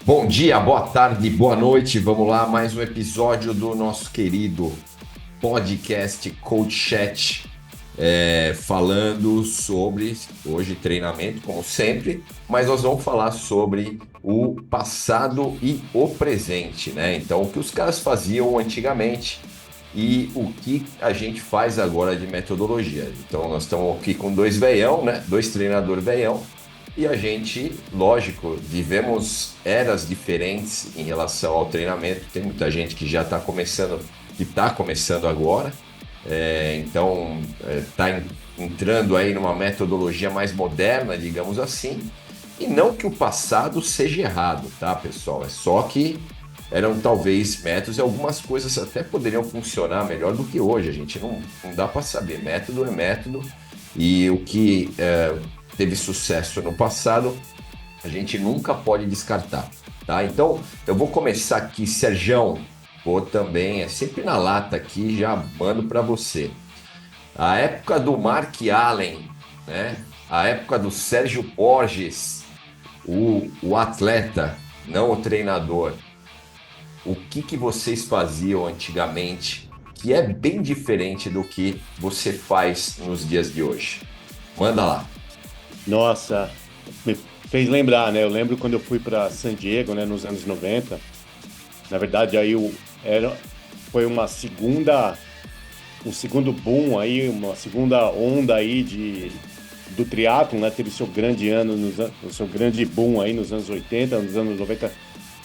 Bom dia, boa tarde, boa noite. Vamos lá, mais um episódio do nosso querido podcast Coach Chat, falando sobre hoje treinamento, como sempre, mas nós vamos falar sobre o passado e o presente, né? Então, o que os caras faziam antigamente e o que a gente faz agora de metodologia. Então, nós estamos aqui com dois veião, né? Dois treinadores veião. E a gente, lógico, vivemos eras diferentes em relação ao treinamento. Tem muita gente que já está começando, que está começando agora. Então, está entrando aí numa metodologia mais moderna, digamos assim. E não que o passado seja errado, tá, pessoal? É só que eram talvez métodos e algumas coisas até poderiam funcionar melhor do que hoje. A gente não dá para saber. Método é método. E o que teve sucesso no passado, a gente nunca pode descartar, tá? Então, eu vou começar aqui, Serjão, vou também, é sempre na lata aqui, já mando para você. A época do Mark Allen, né? A época do Sérgio Borges, o atleta, não o treinador. O que vocês faziam antigamente, que é bem diferente do que você faz nos dias de hoje? Manda lá. Nossa, me fez lembrar, né? Eu lembro quando eu fui para San Diego, né, nos anos 90. Na verdade, foi um segundo boom aí, uma segunda onda aí do triatlon, né? Teve seu grande o seu grande boom aí nos anos 80, nos anos 90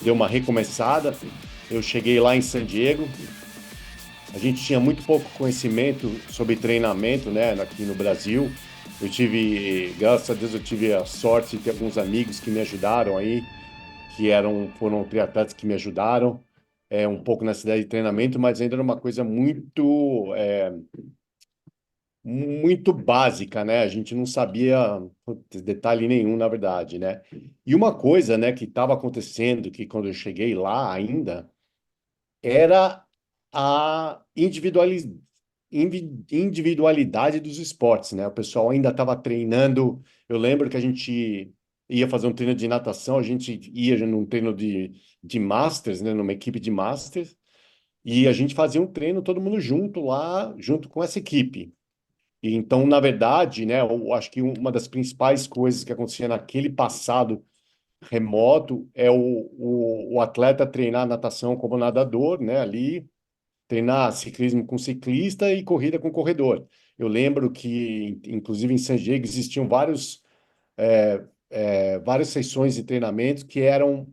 deu uma recomeçada. Eu cheguei lá em San Diego. A gente tinha muito pouco conhecimento sobre treinamento, né, aqui no Brasil. Graças a Deus, eu tive a sorte de ter alguns amigos que me ajudaram aí, foram triatletas que me ajudaram, um pouco nessa ideia de treinamento, mas ainda era uma coisa muito básica, né? A gente não sabia putz, detalhe nenhum, na verdade, né? E uma coisa, né, que estava acontecendo, que quando eu cheguei lá ainda, era a individualidade dos esportes, né? O pessoal ainda estava treinando. Eu lembro que a gente ia fazer um treino de natação, a gente ia num treino de Masters, né? Numa equipe de Masters, e a gente fazia um treino todo mundo junto lá, junto com essa equipe. E então, na verdade, né, eu acho que uma das principais coisas que acontecia naquele passado remoto é o atleta treinar natação como nadador, né, ali, treinar ciclismo com ciclista e corrida com corredor. Eu lembro que, inclusive, em San Diego existiam várias sessões de treinamento que eram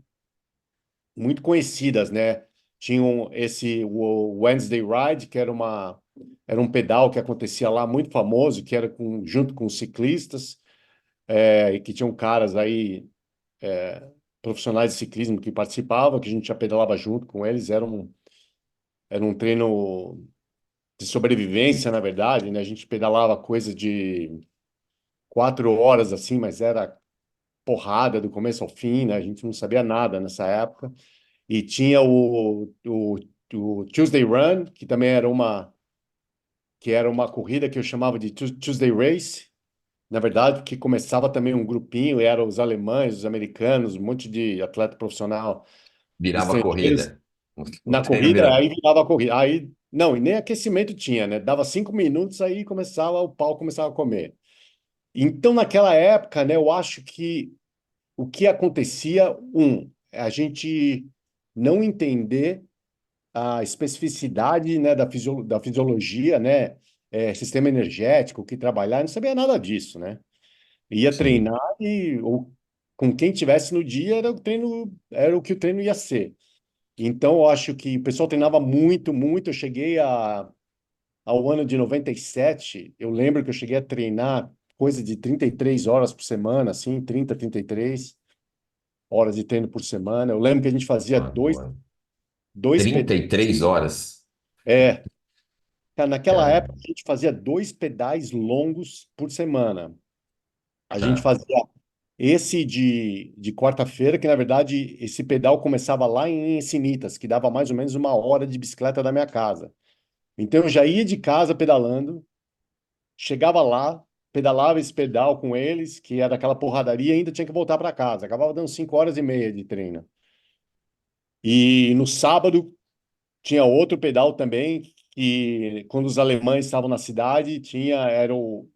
muito conhecidas, né? Tinham o Wednesday Ride, que era um pedal que acontecia lá muito famoso, que era junto com ciclistas, e que tinham caras aí, profissionais de ciclismo que participavam, que a gente já pedalava junto com eles. Era um treino de sobrevivência, na verdade, né? A gente pedalava coisa de 4 horas assim, mas era porrada do começo ao fim, né? A gente não sabia nada nessa época. E tinha o Tuesday Run, que também era uma corrida que eu chamava de Tuesday Race, na verdade, que começava também um grupinho, e eram os alemães, os americanos, um monte de atleta profissional Virava estrangeiros. corrida. O Na treino corrida, virava. aí virava a corrida. Aí, não, e nem aquecimento tinha, né? Dava 5 minutos, aí o pau começava a comer. Então, naquela época, né, eu acho que o que acontecia, a gente não entender a especificidade, né, da fisiologia, né, sistema energético, o que trabalhar, não sabia nada disso, né? Ia Sim. treinar ou com quem tivesse no dia era o que o treino ia ser. Então, eu acho que o pessoal treinava muito, muito. Eu cheguei ao ano de 97. Eu lembro que eu cheguei a treinar coisa de 33 horas por semana, assim, 33 horas de treino por semana. Eu lembro que a gente fazia Mano. dois Trinta pedais. e três horas. É, cara, naquela Cara, época a gente fazia 2 pedais longos por semana. A gente tá. fazia esse de quarta-feira, que na verdade esse pedal começava lá em Encinitas, que dava mais ou menos 1 hora de bicicleta da minha casa. Então eu já ia de casa pedalando, chegava lá, pedalava esse pedal com eles, que era aquela porradaria, e ainda tinha que voltar para casa. Acabava dando 5 horas e meia de treino. E no sábado tinha outro pedal também, que quando os alemães estavam na cidade, era o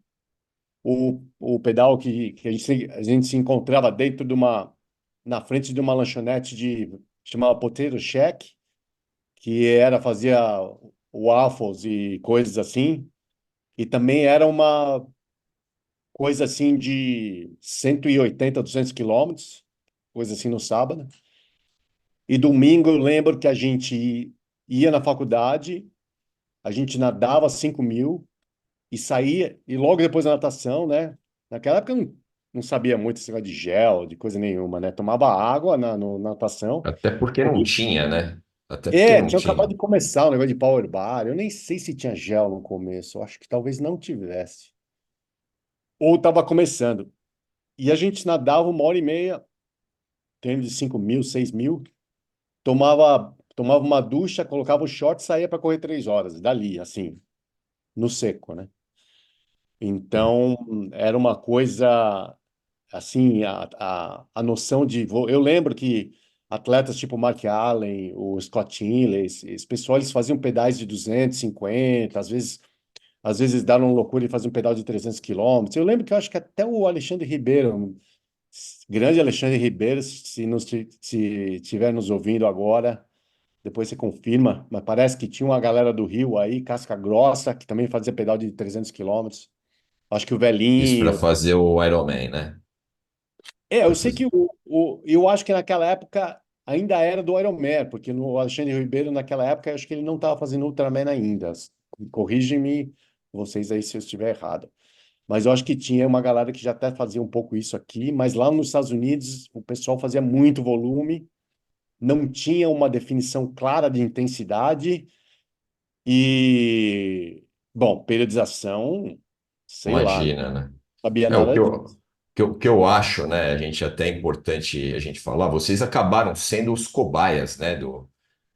pedal que a gente se encontrava dentro de na frente de uma lanchonete chamava Potato Shack, que fazia waffles e coisas assim, e também era uma coisa assim de 180, 200 quilômetros, coisa assim no sábado. E domingo eu lembro que a gente ia na faculdade, a gente nadava 5.000 e saía, e logo depois da natação, né? Naquela época eu não sabia muito esse negócio de gel, de coisa nenhuma, né? Tomava água na natação. Até porque não Corria. tinha, né? Até porque não Tinha acabado tinha. de começar o negócio de power bar. Eu nem sei se tinha gel no começo. Eu acho que talvez não tivesse. Ou estava começando. E a gente nadava 1 hora e meia, treino de 5.000, 6.000. Tomava uma ducha, colocava o short e saía para correr 3 horas. Dali, assim, no seco, né? Então, era uma coisa, assim, a noção de... Eu lembro que atletas tipo Mark Allen, o Scott Inley, esse pessoal, eles faziam pedais de 250, às vezes davam loucura e faziam um pedal de 300 quilômetros. Eu lembro que eu acho que até o Alexandre Ribeiro, grande Alexandre Ribeiro, se estiver nos ouvindo agora, depois você confirma, mas parece que tinha uma galera do Rio aí, casca grossa, que também fazia pedal de 300 quilômetros. Acho que o Isso para Velhinho. fazer o Iron Man, né? Eu Pra sei fazer- que eu acho que naquela época ainda era do Ironman, porque no Alexandre Ribeiro, naquela época, eu acho que ele não estava fazendo Ultraman ainda. Corrigem-me vocês aí se eu estiver errado. Mas eu acho que tinha uma galera que já até fazia um pouco isso aqui, mas lá nos Estados Unidos o pessoal fazia muito volume, não tinha uma definição clara de intensidade e, bom, periodização, sei lá, não Imagina, né? sabia É o nada disso. que eu acho, né? A gente até é importante a gente falar, vocês acabaram sendo os cobaias, né?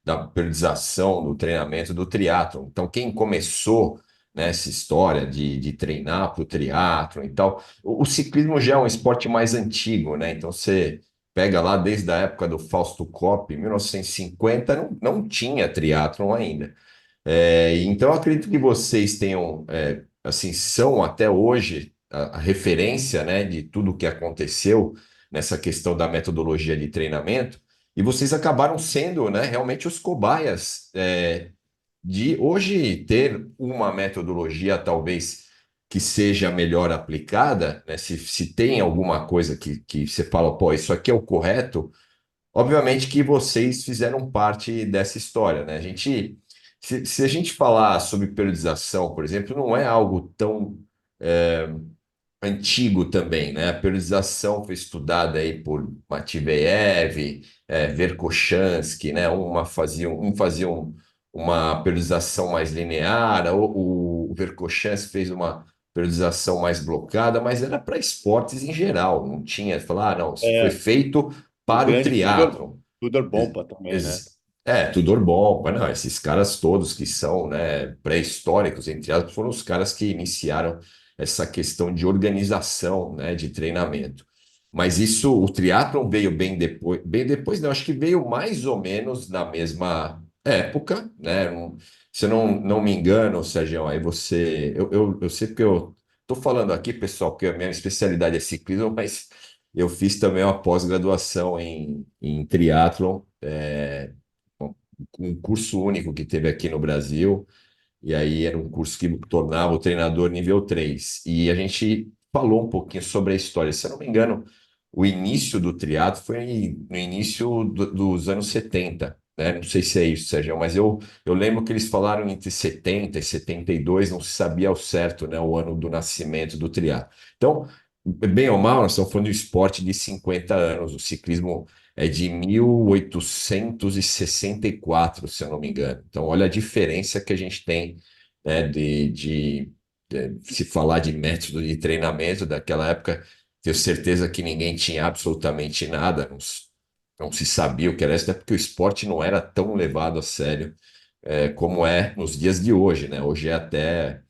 Da periodização, do treinamento do triatlo. Então, quem começou nessa história de treinar para o triatlo e tal, o ciclismo já é um esporte mais antigo, né? Então, você pega lá desde a época do Fausto Coppi, 1950, não tinha triatlon ainda. Então, eu acredito que vocês tenham, assim, são até hoje a referência, né, de tudo o que aconteceu nessa questão da metodologia de treinamento, e vocês acabaram sendo, né, realmente os cobaias, de hoje ter uma metodologia, talvez, que seja melhor aplicada, né, se tem alguma coisa que você fala, pô, isso aqui é o correto. Obviamente que vocês fizeram parte dessa história, né? Se a gente falar sobre periodização, por exemplo, não é algo tão antigo também, né? A periodização foi estudada aí por Matviev, Verkhoshansky, né? Um fazia uma periodização mais linear, o Verkhoshansky fez uma periodização mais blocada, mas era para esportes em geral, não tinha falar, não, isso foi É, feito o para o grande triatlo. Tudor Ex- Bompa também, né? ex- Tudor bom, mas não, esses caras todos que são, né, pré-históricos, entre aspas, foram os caras que iniciaram essa questão de organização, né, de treinamento. Mas isso, o triatlon veio bem depois, não, acho que veio mais ou menos na mesma época, né? Se eu não me engano, Sérgio, aí eu sei porque eu tô falando aqui, pessoal, que a minha especialidade é ciclismo, mas eu fiz também uma pós-graduação em triatlon, um curso único que teve aqui no Brasil. E aí era um curso que tornava o treinador nível 3. E a gente falou um pouquinho sobre a história. Se eu não me engano, o início do triatlo foi no início dos anos 70, né? Não sei se é isso, Sérgio, mas eu lembro que eles falaram entre 70 e 72, não se sabia ao certo, né, o ano do nascimento do triatlo. Então, bem ou mal, nós estamos falando de um esporte de 50 anos. O ciclismo é de 1864, se eu não me engano. Então, olha a diferença que a gente tem, né, de se falar de método de treinamento daquela época. Tenho certeza que ninguém tinha absolutamente nada, não se sabia o que era isso, até porque o esporte não era tão levado a sério, como é nos dias de hoje, né? Hoje é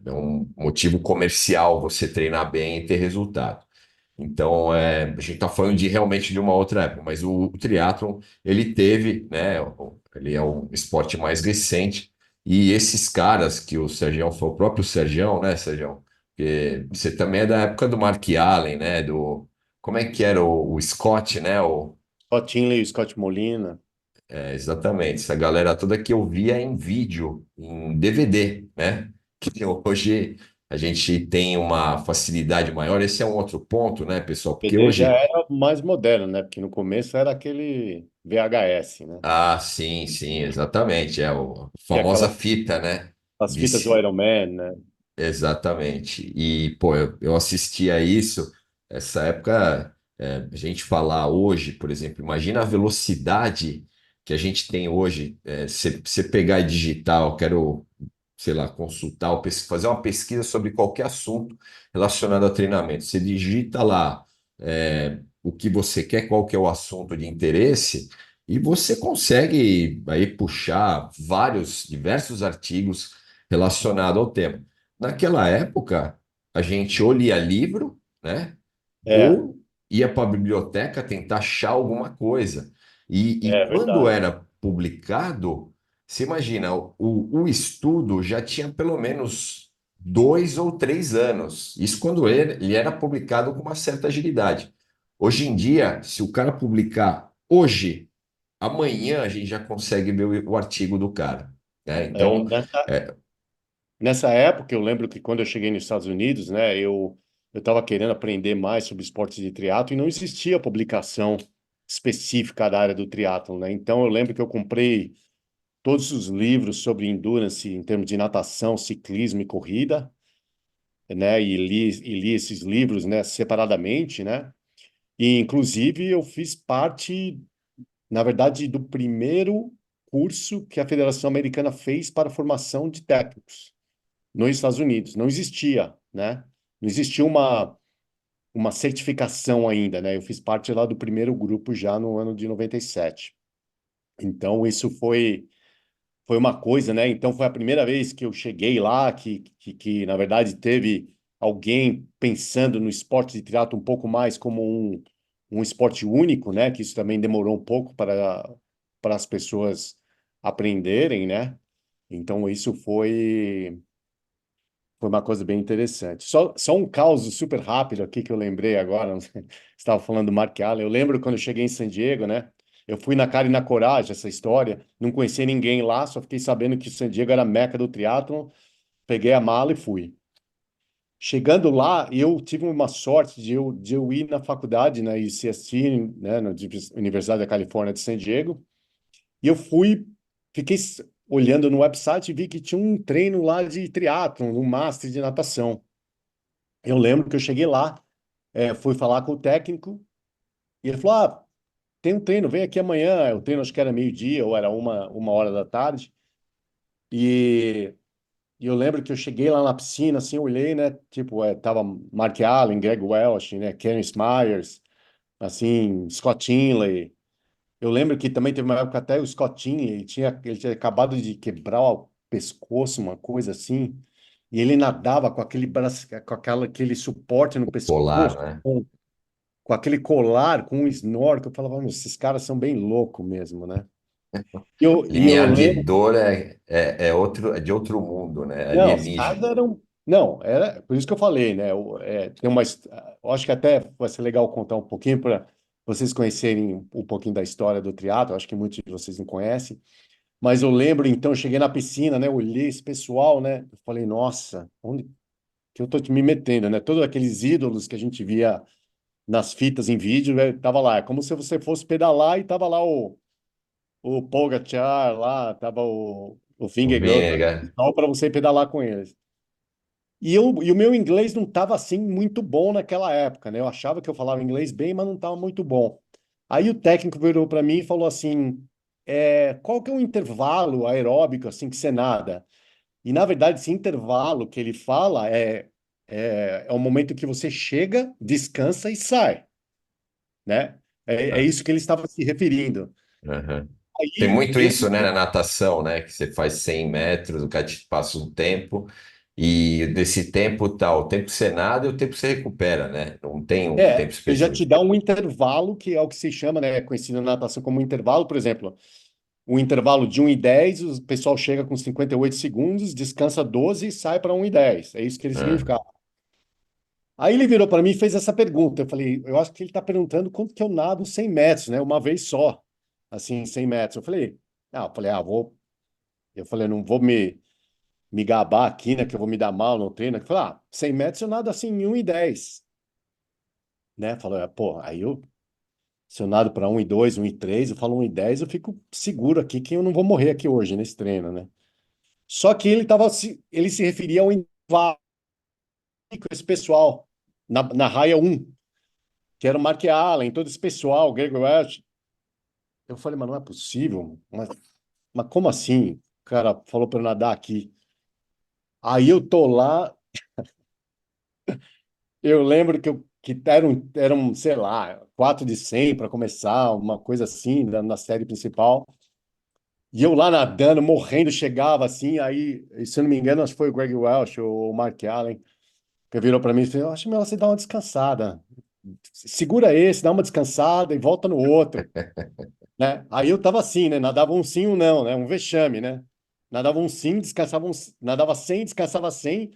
um motivo comercial você treinar bem e ter resultado. Então, a gente está falando de realmente de uma outra época, mas o triatlon, ele teve, né, ele é um esporte mais recente, e esses caras que o Sergião foi o próprio Sergião, né, Sergião? Porque você também é da época do Mark Allen, né, como é que era o Scott, né, Scott Tinley, Scott Molina. exatamente, essa galera toda que eu via em vídeo, em DVD, né? Que hoje a gente tem uma facilidade maior. Esse é um outro ponto, né, pessoal? Porque CD já hoje. era mais moderno, né? Porque no começo era aquele VHS, né? Ah, sim, sim, exatamente. É a E famosa fita, né? as De, fitas do Iron Man, né? exatamente. E, pô, eu assisti a isso, essa época, a gente falar hoje, por exemplo, imagina a velocidade que a gente tem hoje. Você pegar e digitar, eu quero, sei lá, consultar, ou fazer uma pesquisa sobre qualquer assunto relacionado a treinamento. Você digita lá, o que você quer, qual que é o assunto de interesse, e você consegue aí puxar diversos artigos relacionados ao tema. Naquela época, a gente ou lia livro, né? É, Ou ia para a biblioteca tentar achar alguma coisa. E é quando verdade. era publicado, você imagina, o estudo já tinha pelo menos 2 ou 3 anos. Isso quando ele era publicado com uma certa agilidade. Hoje em dia, se o cara publicar hoje, amanhã a gente já consegue ver o artigo do cara, né? É, Então, é, nessa época, eu lembro que quando eu cheguei nos Estados Unidos, né, eu estava querendo aprender mais sobre esportes de triatlo e não existia publicação específica da área do triatlo, né? Então, eu lembro que eu comprei todos os livros sobre endurance em termos de natação, ciclismo e corrida, né? E li esses livros, né, separadamente, né? E, inclusive, eu fiz parte, na verdade, do primeiro curso que a Federação Americana fez para a formação de técnicos nos Estados Unidos. Não existia, né? Não existia uma certificação ainda, né? Eu fiz parte lá do primeiro grupo já no ano de 97. Então, isso foi uma coisa, né? Então, foi a primeira vez que eu cheguei lá, que na verdade, teve alguém pensando no esporte de triatlo um pouco mais como um esporte único, né? Que isso também demorou um pouco para as pessoas aprenderem, né? Então, isso foi uma coisa bem interessante. Só um caso super rápido aqui que eu lembrei agora. Você estava falando do Mark Allen. Eu lembro quando eu cheguei em San Diego, né? Eu fui na cara e na coragem, essa história. Não conhecia ninguém lá, só fiquei sabendo que San Diego era a meca do triatlon. Peguei a mala e fui. Chegando lá, eu tive uma sorte de eu ir na faculdade, na UCST, né, na Universidade da Califórnia de San Diego. E eu fiquei olhando no website e vi que tinha um treino lá de triatlon, um master de natação. Eu lembro que eu cheguei lá, fui falar com o técnico e ele falou: Ah, tem um treino, vem aqui amanhã. O treino acho que era meio-dia ou era uma hora da tarde. E, e eu lembro que eu cheguei lá na piscina, assim, eu olhei, né? Tipo, tava Mark Allen, Greg Welch, né? Karen Smyers, assim, Scott Tinley. Eu lembro que também teve uma época até o Scott Tinley, ele tinha acabado de quebrar o pescoço, uma coisa assim. E ele nadava com aquele braço, aquele suporte no polar, pescoço, né? com aquele colar, com um snorkel. Eu falava, "Meu, esses caras são bem loucos mesmo, né? E eu Limiar de lembro, dor é de outro mundo, né? não, os caras Alienígena. eram. Não, era por isso que eu falei, né? Eu acho que até vai ser legal contar um pouquinho para vocês conhecerem um pouquinho da história do triatlo. Acho que muitos de vocês não conhecem. Mas eu lembro, então, eu cheguei na piscina, né? Olhei esse pessoal, né? Eu falei, nossa, onde que eu tô me metendo, né? Todos aqueles ídolos que a gente via nas fitas em vídeo, né? Tava lá. É como se você fosse pedalar e tava lá o Pogacar, lá, tava o O Vingegaard, Vinegar. só para você pedalar com eles. E o meu inglês não estava assim muito bom naquela época, né? Eu achava que eu falava inglês bem, mas não estava muito bom. Aí o técnico virou para mim e falou assim: qual que é o intervalo aeróbico assim que você nada? E na verdade, esse intervalo que ele fala é o momento que você chega, descansa e sai, né? É Né? isso que ele estava se referindo. Aham. Tem Aí muito isso, né, na natação, né? Que você faz 100 metros, o cara te passa um tempo, E desse tempo tal, o tempo que você nada e o tempo que você recupera, né? Não tem um tempo Ele já te específico. dá um intervalo, que é o que se chama, né, conhecido na natação como intervalo, por exemplo, o intervalo de 1:10, o pessoal chega com 58 segundos, descansa 12 e sai para 1:10. É isso que ele Ah, significa. Aí ele virou para mim e fez essa pergunta. Eu falei, eu acho que ele está perguntando quanto que eu nado 100 metros, né? Uma vez só, assim, 100 metros. Eu falei, não vou me gabar aqui, né? Que eu vou me dar mal no treino. Eu falei, 100 metros eu nado assim em 1:10, né? Falei, pô, se eu nado para 1:02, 1:03, eu falo 1:10, eu fico seguro aqui que eu não vou morrer aqui hoje nesse treino, né? Só que ele se referia ao intervalo com esse pessoal na raia 1, que era o Mark Allen, todo esse pessoal, o Greg Welch. Eu falei, mas não é possível. Mas como assim? O cara falou para eu nadar aqui. Aí eu tô lá, eu lembro que eram, sei lá, 4 de 100 para começar, uma coisa assim, na série principal. E eu lá nadando, morrendo, chegava assim, aí, se eu não me engano, acho que foi o Greg Welch ou o Mark Allen, que virou para mim e falou, acho melhor você dar uma descansada. Segura esse, dá uma descansada e volta no outro, né? Aí eu tava assim, né? Nadava um sim, um não, né? Um vexame, né? Nadava um sim, nadava 100, descansava 100,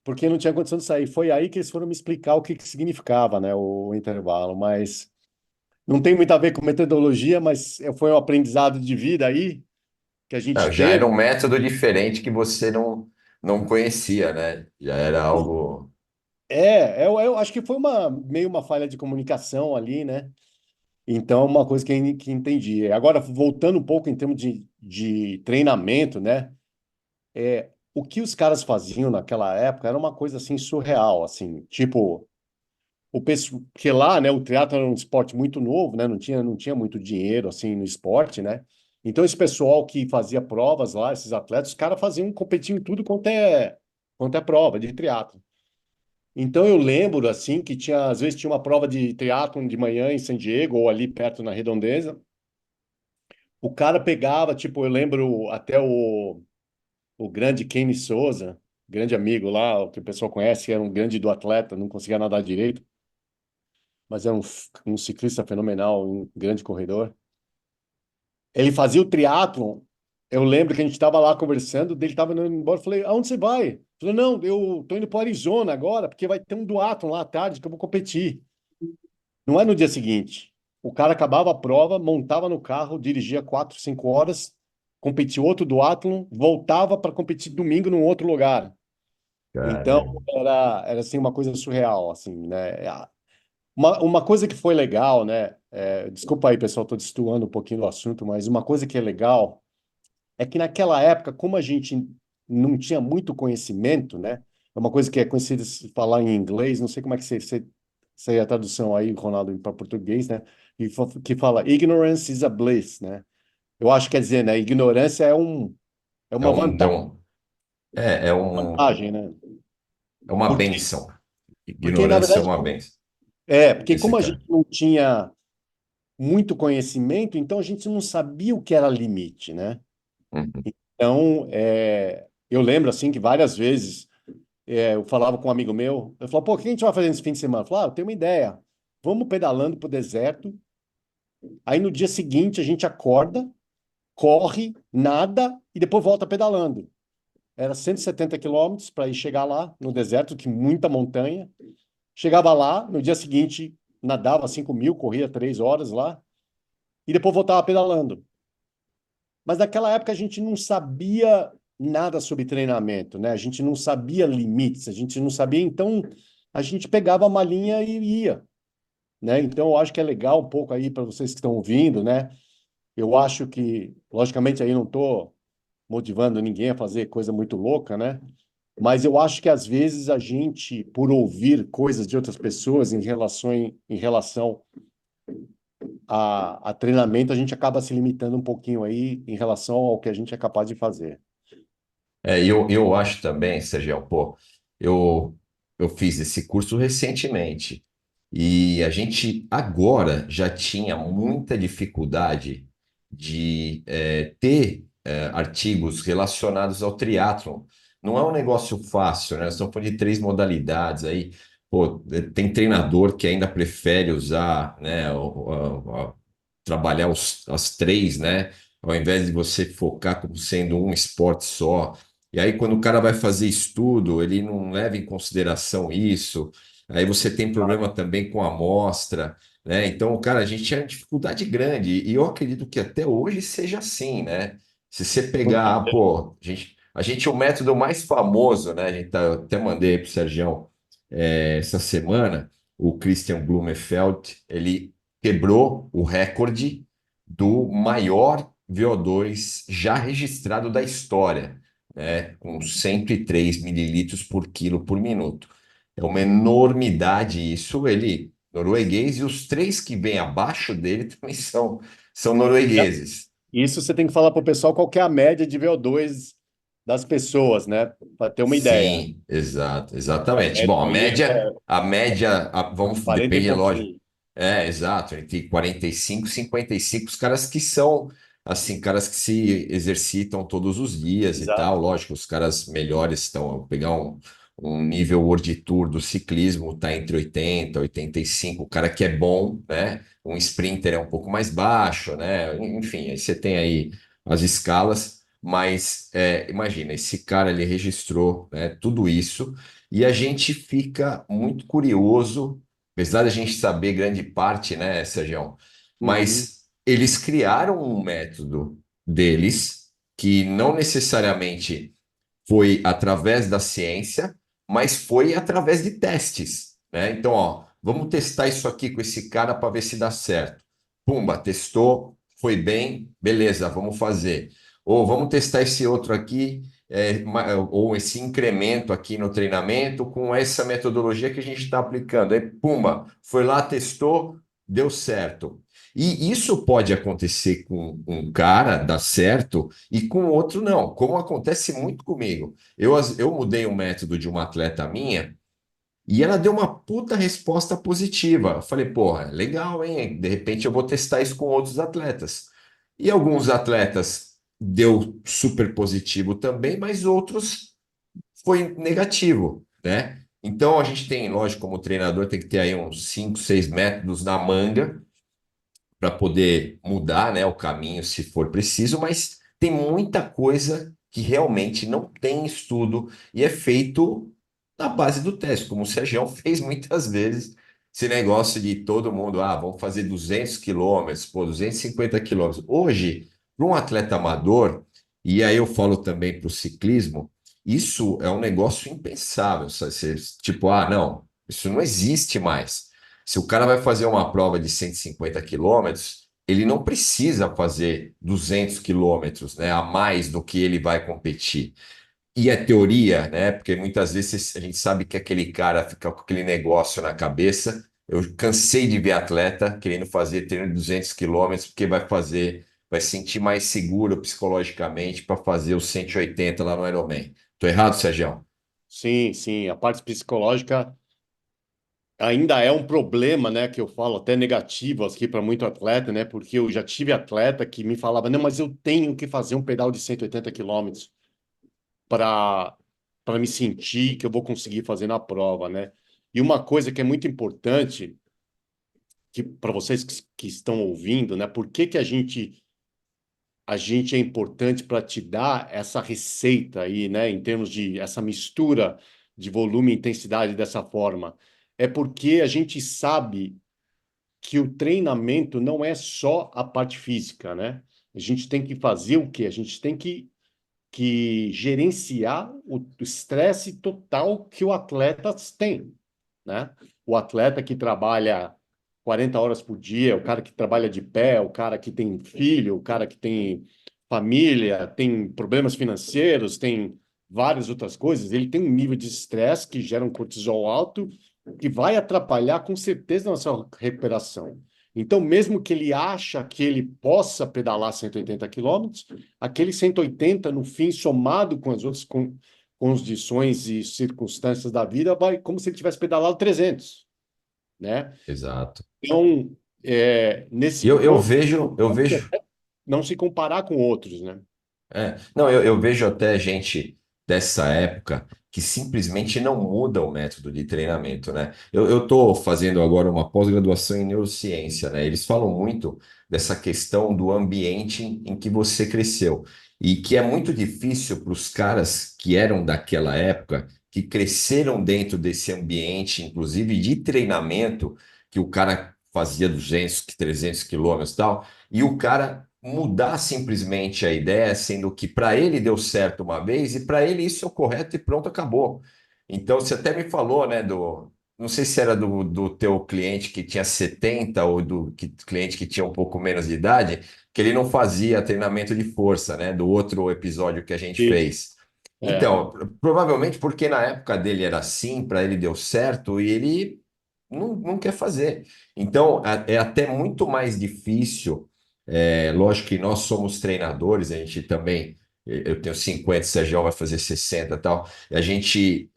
porque não tinha condição de sair. Foi aí que eles foram me explicar o que que significava, né, o intervalo, mas não tem muito a ver com metodologia, mas foi um aprendizado de vida aí que a gente não, já era teve. um método diferente que você não conhecia, né? Já era algo. Eu acho que foi meio uma falha de comunicação ali, né? Então, uma coisa que entendi. Agora, voltando um pouco em termos de treinamento, né? O que os caras faziam naquela época era uma coisa assim surreal, assim, tipo, o pessoal, porque lá, né, o triatlo era um esporte muito novo, né? Não tinha muito dinheiro assim no esporte, né? Então, esse pessoal que fazia provas lá, esses atletas, os caras faziam competindo em tudo quanto é prova de triatlo. Então eu lembro assim que às vezes tinha uma prova de triatlon de manhã em San Diego ou ali perto na Redondeza. O cara pegava, tipo, eu lembro até o grande Kenny Souza, grande amigo lá, o que o pessoal conhece, que era um grande do atleta, não conseguia nadar direito, mas era um ciclista fenomenal, um grande corredor. Ele fazia o triatlon. Eu lembro que a gente estava lá conversando, dele estava indo embora, eu falei, aonde você vai? Ele falou, não, eu tô indo para Arizona agora, porque vai ter um duatlon lá à tarde que eu vou competir. Não é no dia seguinte. O cara acabava a prova, montava no carro, dirigia 4, 5 horas, competia outro duatlon, voltava para competir domingo num outro lugar. Então, Cara, era assim uma coisa surreal, assim, né? Uma coisa que foi legal, né? Desculpa aí, pessoal, estou destoando um pouquinho do assunto, mas uma coisa que é legal é que naquela época, como a gente não tinha muito conhecimento, né? É uma coisa que é conhecida se falar em inglês, não sei como é que sei a tradução aí, Ronaldo, para português, né? Que fala ignorance is a bliss, né? Eu acho que quer dizer, né? Ignorância é é uma vantagem, né? é uma Porque, benção. na Ignorância é verdade, uma benção. porque Esse como a cara. gente não tinha muito conhecimento, então a gente não sabia o que era limite, né? Uhum. Então, eu lembro assim que várias vezes eu falava com um amigo meu, eu falava, pô, o que a gente vai fazer nesse fim de semana? Eu falava, eu tenho uma ideia. Vamos pedalando pro deserto. Aí no dia seguinte a gente acorda, corre, nada e depois volta pedalando. Era 170 quilômetros para ir chegar lá no deserto, que muita montanha. Chegava lá, no dia seguinte nadava 5.000, corria 3 horas lá e depois voltava pedalando. Mas naquela época a gente não sabia nada sobre treinamento, né? A gente não sabia limites, a gente não sabia, então a gente pegava a malinha e ia, né? Então eu acho que é legal um pouco aí para vocês que estão ouvindo, né? Eu acho que, logicamente, aí não estou motivando ninguém a fazer coisa muito louca, né? Mas eu acho que às vezes a gente, por ouvir coisas de outras pessoas em relação a treinamento, a gente acaba se limitando um pouquinho aí em relação ao que a gente é capaz de fazer. Eu acho também, Sérgio, pô, eu, eu fiz esse curso recentemente e a gente agora já tinha muita dificuldade de ter artigos relacionados ao triatlon, não é um negócio fácil, né? Nós estamos falando de três modalidades aí. Pô, tem treinador que ainda prefere usar, né, trabalhar as três, né? Ao invés de você focar como sendo um esporte só. E aí, quando o cara vai fazer estudo, ele não leva em consideração isso. Aí você tem problema também com a amostra, né? Então, cara, a gente tinha uma dificuldade grande. E eu acredito que até hoje seja assim, né? Se você Com pegar, certeza. pô, a gente, o método mais famoso, né? Eu até mandei para o Sergião essa semana, o Christian Blumenfeld, ele quebrou o recorde do maior VO2 já registrado da história, né? Com 103 mililitros por quilo por minuto. É uma enormidade isso. Ele, norueguês, e os três que vêm abaixo dele também são noruegueses. Isso você tem que falar para o pessoal qual que é a média de VO2 das pessoas, né? Para ter uma ideia. Sim, exato, A exatamente. média Bom, a aí média, é a média, vamos, 40 e depende, lógico. pouquinho. Exato, entre 45 e 55, os caras que são, assim, caras que se exercitam todos os dias e tal, Exato. lógico, os caras melhores estão, pegar um nível World Tour do ciclismo, tá entre 80 e 85, o cara que é bom, né? Um sprinter é um pouco mais baixo, né? Enfim, aí você tem aí as escalas. Mas imagina, esse cara ele registrou, né, tudo isso e a gente fica muito curioso, apesar da gente saber grande parte, né, Sérgio, Uhum, mas eles criaram um método deles que não necessariamente foi através da ciência, mas foi através de testes, né? Então, ó, vamos testar isso aqui com esse cara para ver se dá certo. Pumba, testou, foi bem, beleza, vamos fazer. Ou vamos testar esse outro aqui, ou esse incremento aqui no treinamento com essa metodologia que a gente está aplicando. Aí, pumba, foi lá, testou, deu certo. E isso pode acontecer com um cara, dá certo, e com outro não, como acontece muito comigo. Eu mudei o método de uma atleta minha e ela deu uma puta resposta positiva. Eu falei, porra, legal, hein? De repente eu vou testar isso com outros atletas. E alguns atletas deu super positivo também, mas outros foi negativo, né? Então a gente tem, lógico, como treinador, tem que ter aí uns 5, 6 métodos na manga para poder mudar, né, o caminho se for preciso, mas tem muita coisa que realmente não tem estudo e é feito na base do teste, como o Sérgio fez muitas vezes. Esse negócio de todo mundo, vamos fazer 200 quilômetros, pô, 250 quilômetros. Hoje, para um atleta amador, e aí eu falo também para o ciclismo, isso é um negócio impensável. Sabe? Tipo, não, isso não existe mais. Se o cara vai fazer uma prova de 150 quilômetros, ele não precisa fazer 200 quilômetros, né, a mais do que ele vai competir. E é teoria, né? Porque muitas vezes a gente sabe que aquele cara fica com aquele negócio na cabeça. Eu cansei de ver atleta querendo fazer treino de 200 quilômetros, porque vai sentir mais seguro psicologicamente para fazer os 180 lá no Ironman. Tô errado, Sérgio? sim, sim. A parte psicológica ainda é um problema, né? Que eu falo até negativo aqui para muito atleta, né? Porque eu já tive atleta que me falava, não, mas eu tenho que fazer um pedal de 180 quilômetros para me sentir que eu vou conseguir fazer na prova, né? E uma coisa que é muito importante que para vocês que estão ouvindo, né? Por que que a gente é importante para te dar essa receita aí, né? Em termos de essa mistura de volume e intensidade dessa forma, é porque a gente sabe que o treinamento não é só a parte física, né? A gente tem que fazer o quê? A gente tem que gerenciar o estresse total que o atleta tem, né? O atleta que trabalha 40 horas por dia, o cara que trabalha de pé, o cara que tem filho, o cara que tem família, tem problemas financeiros, tem várias outras coisas, ele tem um nível de estresse que gera um cortisol alto que vai atrapalhar com certeza na sua recuperação. Então, mesmo que ele acha que ele possa pedalar 180 quilômetros, aquele 180 no fim, somado com as outras condições e circunstâncias da vida, vai como se ele tivesse pedalado 300, né? Exato. Então, E nesse eu ponto, vejo, eu vejo. não se comparar com outros, né? Não, eu vejo até gente dessa época que simplesmente não muda o método de treinamento, né? Eu estou fazendo agora uma pós-graduação em neurociência, né? Eles falam muito dessa questão do ambiente em que você cresceu e que é muito difícil para os caras que eram daquela época, que cresceram dentro desse ambiente, inclusive de treinamento, que o cara fazia 200, 300 quilômetros e tal, e o cara mudar simplesmente a ideia, sendo que para ele deu certo uma vez e para ele isso é o correto e pronto, acabou. Então, você até me falou, né, não sei se era do teu cliente que tinha 70 ou cliente que tinha um pouco menos de idade, que ele não fazia treinamento de força, né, do outro episódio que a gente Isso. fez. É, Então, provavelmente porque na época dele era assim, para ele deu certo e ele não quer fazer. Então, é até muito mais difícil. Lógico que nós somos treinadores, a gente também. Eu tenho 50, o Sérgio vai fazer 60 e tal. E a gente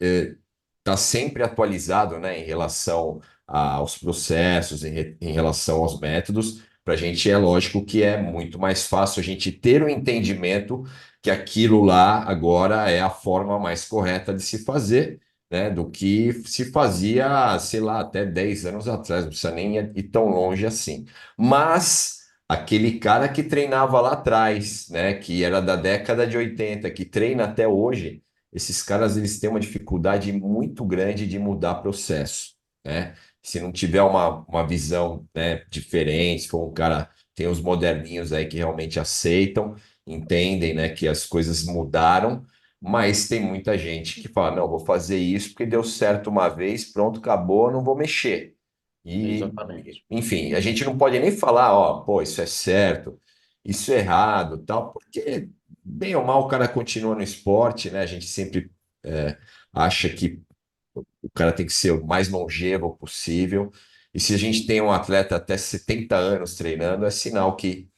está sempre atualizado, né, em relação aos processos, em relação aos métodos. Para a gente é lógico que é muito mais fácil a gente ter o entendimento que aquilo lá agora é a forma mais correta de se fazer, né, do que se fazia, sei lá, até 10 anos atrás, não precisa nem ir tão longe assim. Mas aquele cara que treinava lá atrás, né, que era da década de 80, que treina até hoje, esses caras eles têm uma dificuldade muito grande de mudar processo, né? Se não tiver uma visão, né, diferente, se for um cara, tem os moderninhos aí que realmente aceitam, entendem, né, que as coisas mudaram, mas tem muita gente que fala, não, vou fazer isso porque deu certo uma vez, pronto, acabou, não vou mexer. E, exatamente. enfim, a gente não pode nem falar, ó, pô, isso é certo, isso é errado, tal, porque bem ou mal o cara continua no esporte, né? A gente sempre acha que o cara tem que ser o mais longevo possível. E se a gente tem um atleta até 70 anos treinando, é sinal que,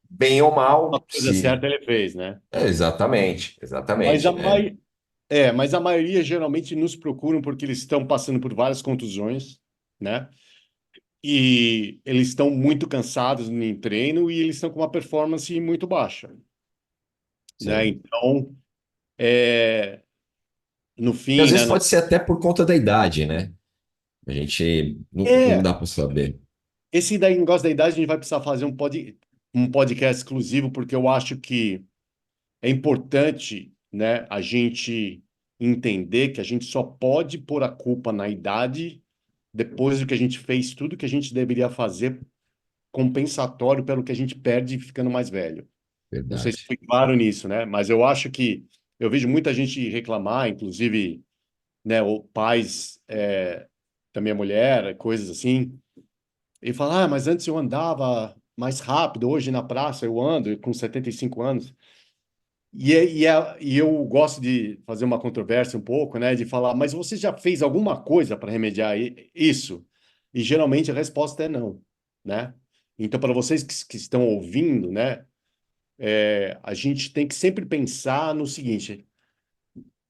bem ou A mal, coisa se. certa ele fez, né? Exatamente, Mas a, exatamente, né? mai... mas a maioria geralmente nos procuram porque eles estão passando por várias contusões, né? E eles estão muito cansados em treino e eles estão com uma performance muito baixa, né? Sim. Então, é, no E às fim, né? vezes pode ser até por conta da idade, né? A gente não É, dá para saber. esse daí, negócio da idade, a gente vai precisar fazer um podcast exclusivo, porque eu acho que é importante, né, a gente entender que a gente só pode pôr a culpa na idade depois do que a gente fez tudo que a gente deveria fazer compensatório pelo que a gente perde ficando mais velho. Não sei se Verdade. fui claro nisso, né? Mas eu acho que eu vejo muita gente reclamar, inclusive, né, ou pais da minha mulher, coisas assim, e falar, ah, mas antes eu andava mais rápido, hoje na praça eu ando com 75 anos. E eu gosto de fazer uma controvérsia um pouco, né? De falar, mas você já fez alguma coisa para remediar isso? E geralmente a resposta é não, né? Então, para vocês que estão ouvindo, né? A gente tem que sempre pensar no seguinte: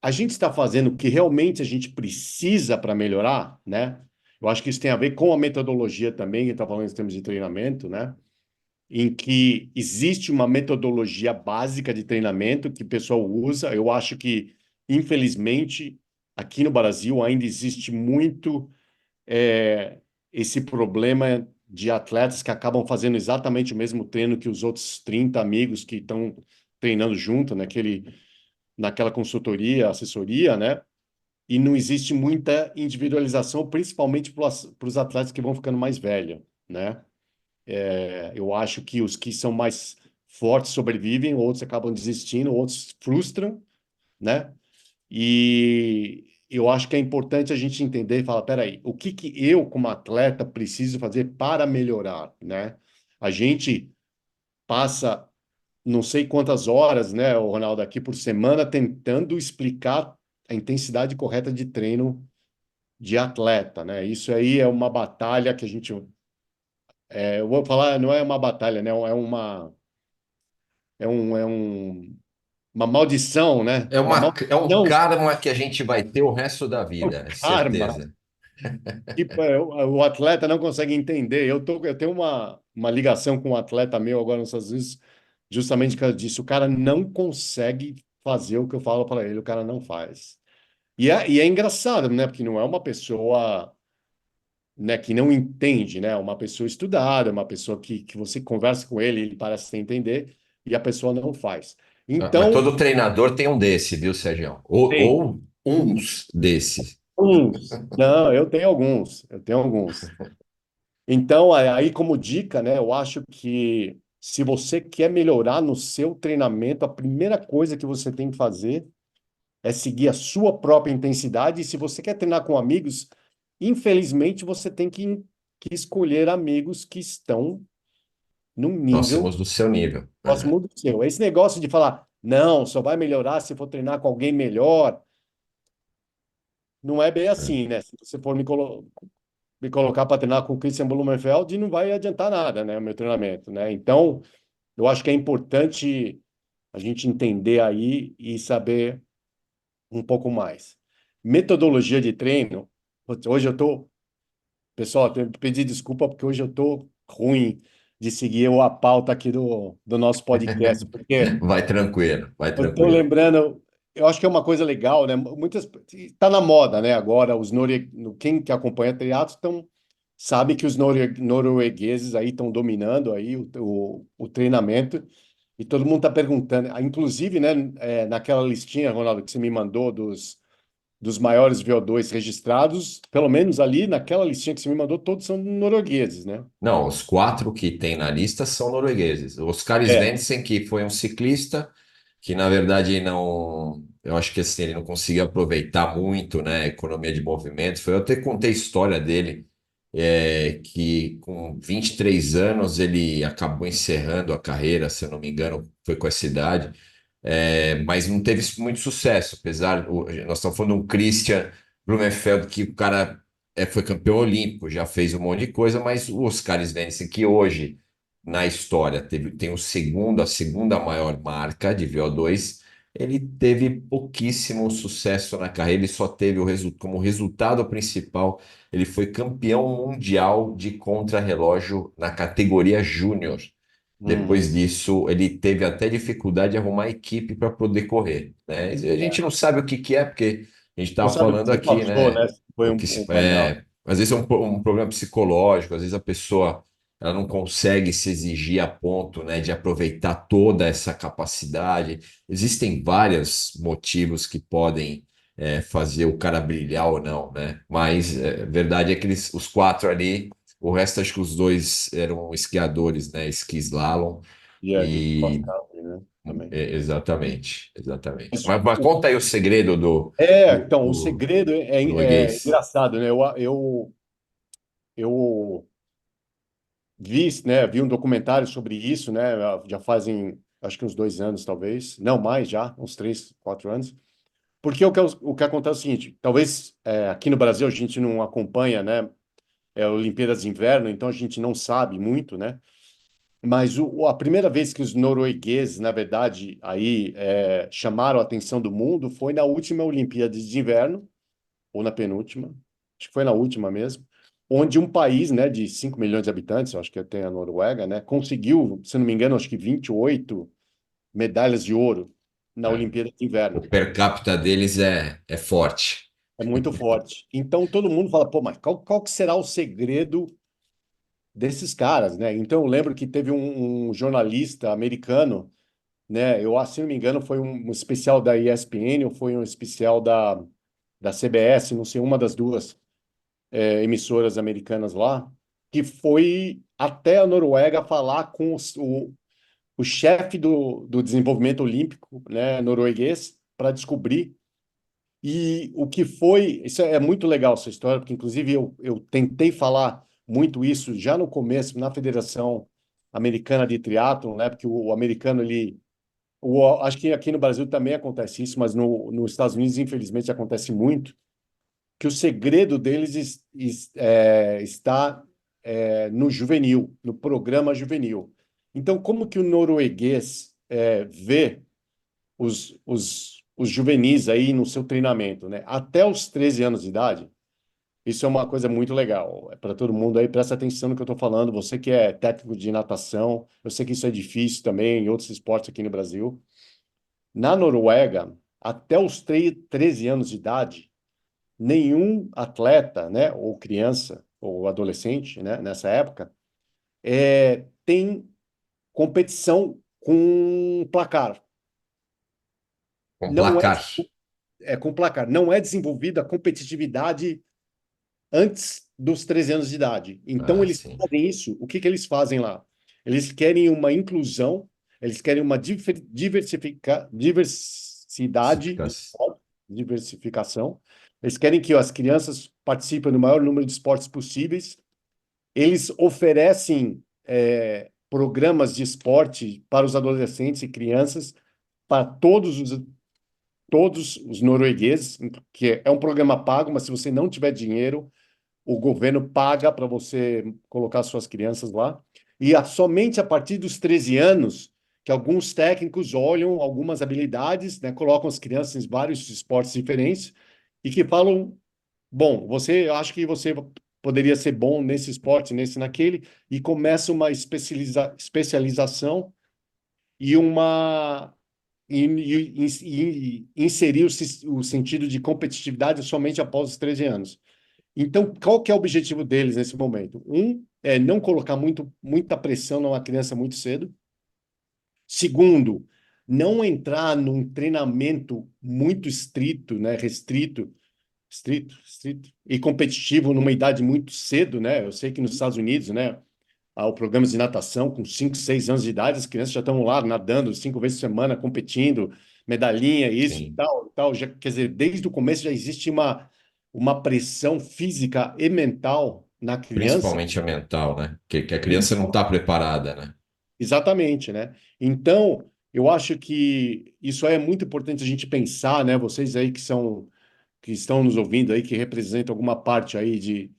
a gente está fazendo o que realmente a gente precisa para melhorar, né? Eu acho que isso tem a ver com a metodologia também, que está falando em termos de treinamento, né? Em que existe uma metodologia básica de treinamento que o pessoal usa. Eu acho que, infelizmente, aqui no Brasil ainda existe muito esse problema de atletas que acabam fazendo exatamente o mesmo treino que os outros 30 amigos que estão treinando junto naquela consultoria, assessoria, né? E não existe muita individualização, principalmente para os atletas que vão ficando mais velhos, né? Eu acho que os que são mais fortes sobrevivem, outros acabam desistindo, outros frustram, né? E eu acho que é importante a gente entender e falar, peraí, o que que eu, como atleta, preciso fazer para melhorar, né? A gente passa não sei quantas horas, né, o Ronaldo, aqui por semana tentando explicar a intensidade correta de treino de atleta, né? Isso aí é uma batalha que a gente, eu vou falar, não é uma batalha, né? Uma maldição, né? Uma É um maldição, karma que a gente vai ter o resto da é vida, um é karma. certeza. Tipo, o atleta não consegue entender. Eu tenho uma ligação com um atleta meu agora nos Estados Unidos, justamente por causa disso. O cara não consegue fazer o que eu falo para ele, o cara não faz. E é engraçado, né? Porque não é uma pessoa, né, que não entende, né? Uma pessoa estudada, uma pessoa que você conversa com ele, ele parece entender, e a pessoa não faz. Mas Então, todo treinador tem um desse, viu, Sérgio? tem Ou uns desses. uns. Não, eu tenho alguns, eu tenho alguns. Então, aí como dica, né, eu acho que se você quer melhorar no seu treinamento, a primeira coisa que você tem que fazer é seguir a sua própria intensidade. E se você quer treinar com amigos, infelizmente você tem que escolher amigos que estão num nível Próximos do seu nível. próximo do seu. Esse negócio de falar, não, só vai melhorar se for treinar com alguém melhor, não é bem assim, né? Se você for me colocar para treinar com o Christian Blumenfeld, não vai adiantar nada, né, o meu treinamento, né? Então, eu acho que é importante a gente entender aí e saber um pouco mais. Metodologia de treino, putz, hoje eu tô, pessoal, tenho que pedir desculpa porque hoje eu tô ruim de seguir a pauta aqui do nosso podcast, porque Vai tranquilo, vai eu tô tranquilo. lembrando, eu acho que é uma coisa legal, né? Muitas, tá na moda, né? Agora os quem que acompanha triatlo sabe que os noruegueses aí estão dominando aí o treinamento e todo mundo está perguntando, inclusive, né, naquela listinha, Ronaldo, que você me mandou dos maiores VO2 registrados, pelo menos ali naquela listinha que você me mandou, todos são noruegueses, né? Não, os quatro que tem na lista são noruegueses. O Oscar É. Svensson, que foi um ciclista, que na verdade não. Eu acho que assim, ele não conseguia aproveitar muito, né, a economia de movimento. Eu até contei a história dele, que com 23 anos ele acabou encerrando a carreira, se eu não me engano, foi com essa idade. Mas não teve muito sucesso, apesar. Nós estamos falando de um Christian Blumenfeld, que o cara foi campeão olímpico, já fez um monte de coisa, mas o Oscar Svensson, que hoje, na história, tem a segunda maior marca de VO2, ele teve pouquíssimo sucesso na carreira, ele só teve como resultado principal, ele foi campeão mundial de contrarrelógio na categoria júnior. Uhum. Depois disso, ele teve até dificuldade de arrumar equipe para poder correr, né? A gente não sabe o que que é, porque a gente Não estava sabe o falando que se aqui, passou, né? né? Se foi O que se, uma real. às vezes é um problema psicológico, às vezes a pessoa ela não consegue se exigir a ponto, né, de aproveitar toda essa capacidade. Existem vários motivos que podem fazer o cara brilhar ou não, né? Mas a verdade é que os quatro ali, o resto acho que os dois eram esquiadores, né? Esqui slalom. E é de cross E country, né? Também. exatamente, exatamente. Mas, Mas conta aí o segredo então, o do segredo é norueguês. engraçado, né? Eu vi um documentário sobre isso, né? Já fazem, acho que uns 2 anos, talvez. Não, mais já, uns 3, 4 anos. Porque o que acontece é o seguinte, talvez aqui no Brasil a gente não acompanha, né? Olimpíadas de Inverno, então a gente não sabe muito, né? Mas a primeira vez que os noruegueses, na verdade, aí chamaram a atenção do mundo foi na última Olimpíada de Inverno, ou na penúltima, acho que foi na última mesmo, onde um país, né, de 5 milhões de habitantes, eu acho que tem a Noruega, né, conseguiu, se não me engano, acho que 28 medalhas de ouro na É. Olimpíada de O Inverno. per capita deles é forte. É muito forte. Então todo mundo fala, pô, mas qual que será o segredo desses caras, né? Então eu lembro que teve um jornalista americano, né? Eu, se não me engano, foi um especial da ESPN ou foi um especial da CBS, não sei, uma das duas emissoras americanas lá, que foi até a Noruega falar com o chefe do desenvolvimento olímpico, né, norueguês, para descobrir. E o que foi, isso é muito legal essa história, porque inclusive eu tentei falar muito isso já no começo na Federação Americana de Triatlon, né, porque o americano ele acho que aqui no Brasil também acontece isso, mas nos Estados Unidos, infelizmente, acontece muito, que o segredo deles está no juvenil, no programa juvenil. Então, como que o norueguês vê os juvenis aí no seu treinamento, né? Até os 13 anos de idade, isso é uma coisa muito legal. É para todo mundo aí, presta atenção no que eu estou falando. Você que é técnico de natação, eu sei que isso é difícil também em outros esportes aqui no Brasil. Na Noruega, até os 13 anos de idade, nenhum atleta, né, ou criança, ou adolescente, né, nessa época, tem competição com placar. Com Não é, placar. com placar. Não é desenvolvida a competitividade antes dos 13 anos de idade. Então, Ah, eles sim. fazem isso. O que que eles fazem lá? Eles querem uma inclusão, eles querem uma diversidade de Classificação. esporte, diversificação. Eles querem que as crianças participem do maior número de esportes possíveis. Eles oferecem programas de esporte para os adolescentes e crianças, para todos os noruegueses, que é um programa pago, mas se você não tiver dinheiro, o governo paga para você colocar suas crianças lá. E somente a partir dos 13 anos que alguns técnicos olham algumas habilidades, né, colocam as crianças em vários esportes diferentes e que falam, bom, você eu acho que você poderia ser bom nesse esporte, nesse, naquele, e começa uma especialização e uma e inserir o sentido de competitividade somente após os 13 anos. Então, qual que é o objetivo deles nesse momento? Um, é não colocar muita pressão numa criança muito cedo. Segundo, não entrar num treinamento muito estrito, né, estrito e competitivo numa idade muito cedo, né? Eu sei que nos Estados Unidos, né, há o programa de natação com 5, 6 anos de idade, as crianças já estão lá nadando 5 vezes por semana, competindo, medalhinha, isso, Sim. tal, tal. Já, quer dizer, desde o começo já existe uma pressão física e mental na criança. Principalmente a mental, né? Que a criança não está preparada, né? Exatamente, né? Então, eu acho que isso é muito importante a gente pensar, né? Vocês aí que estão nos ouvindo aí, que representam alguma parte aí de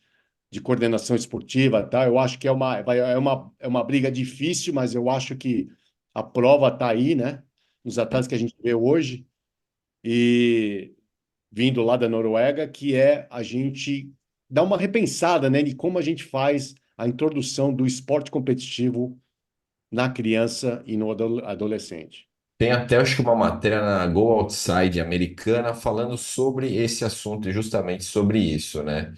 coordenação esportiva, tá? Eu acho que é uma briga difícil, mas eu acho que a prova está aí, né? Nos atletas que a gente vê hoje e vindo lá da Noruega, que é a gente dar uma repensada, né, de como a gente faz a introdução do esporte competitivo na criança e no adolescente. Tem até, acho que uma matéria na Go Outside americana falando sobre esse assunto e justamente sobre isso, né?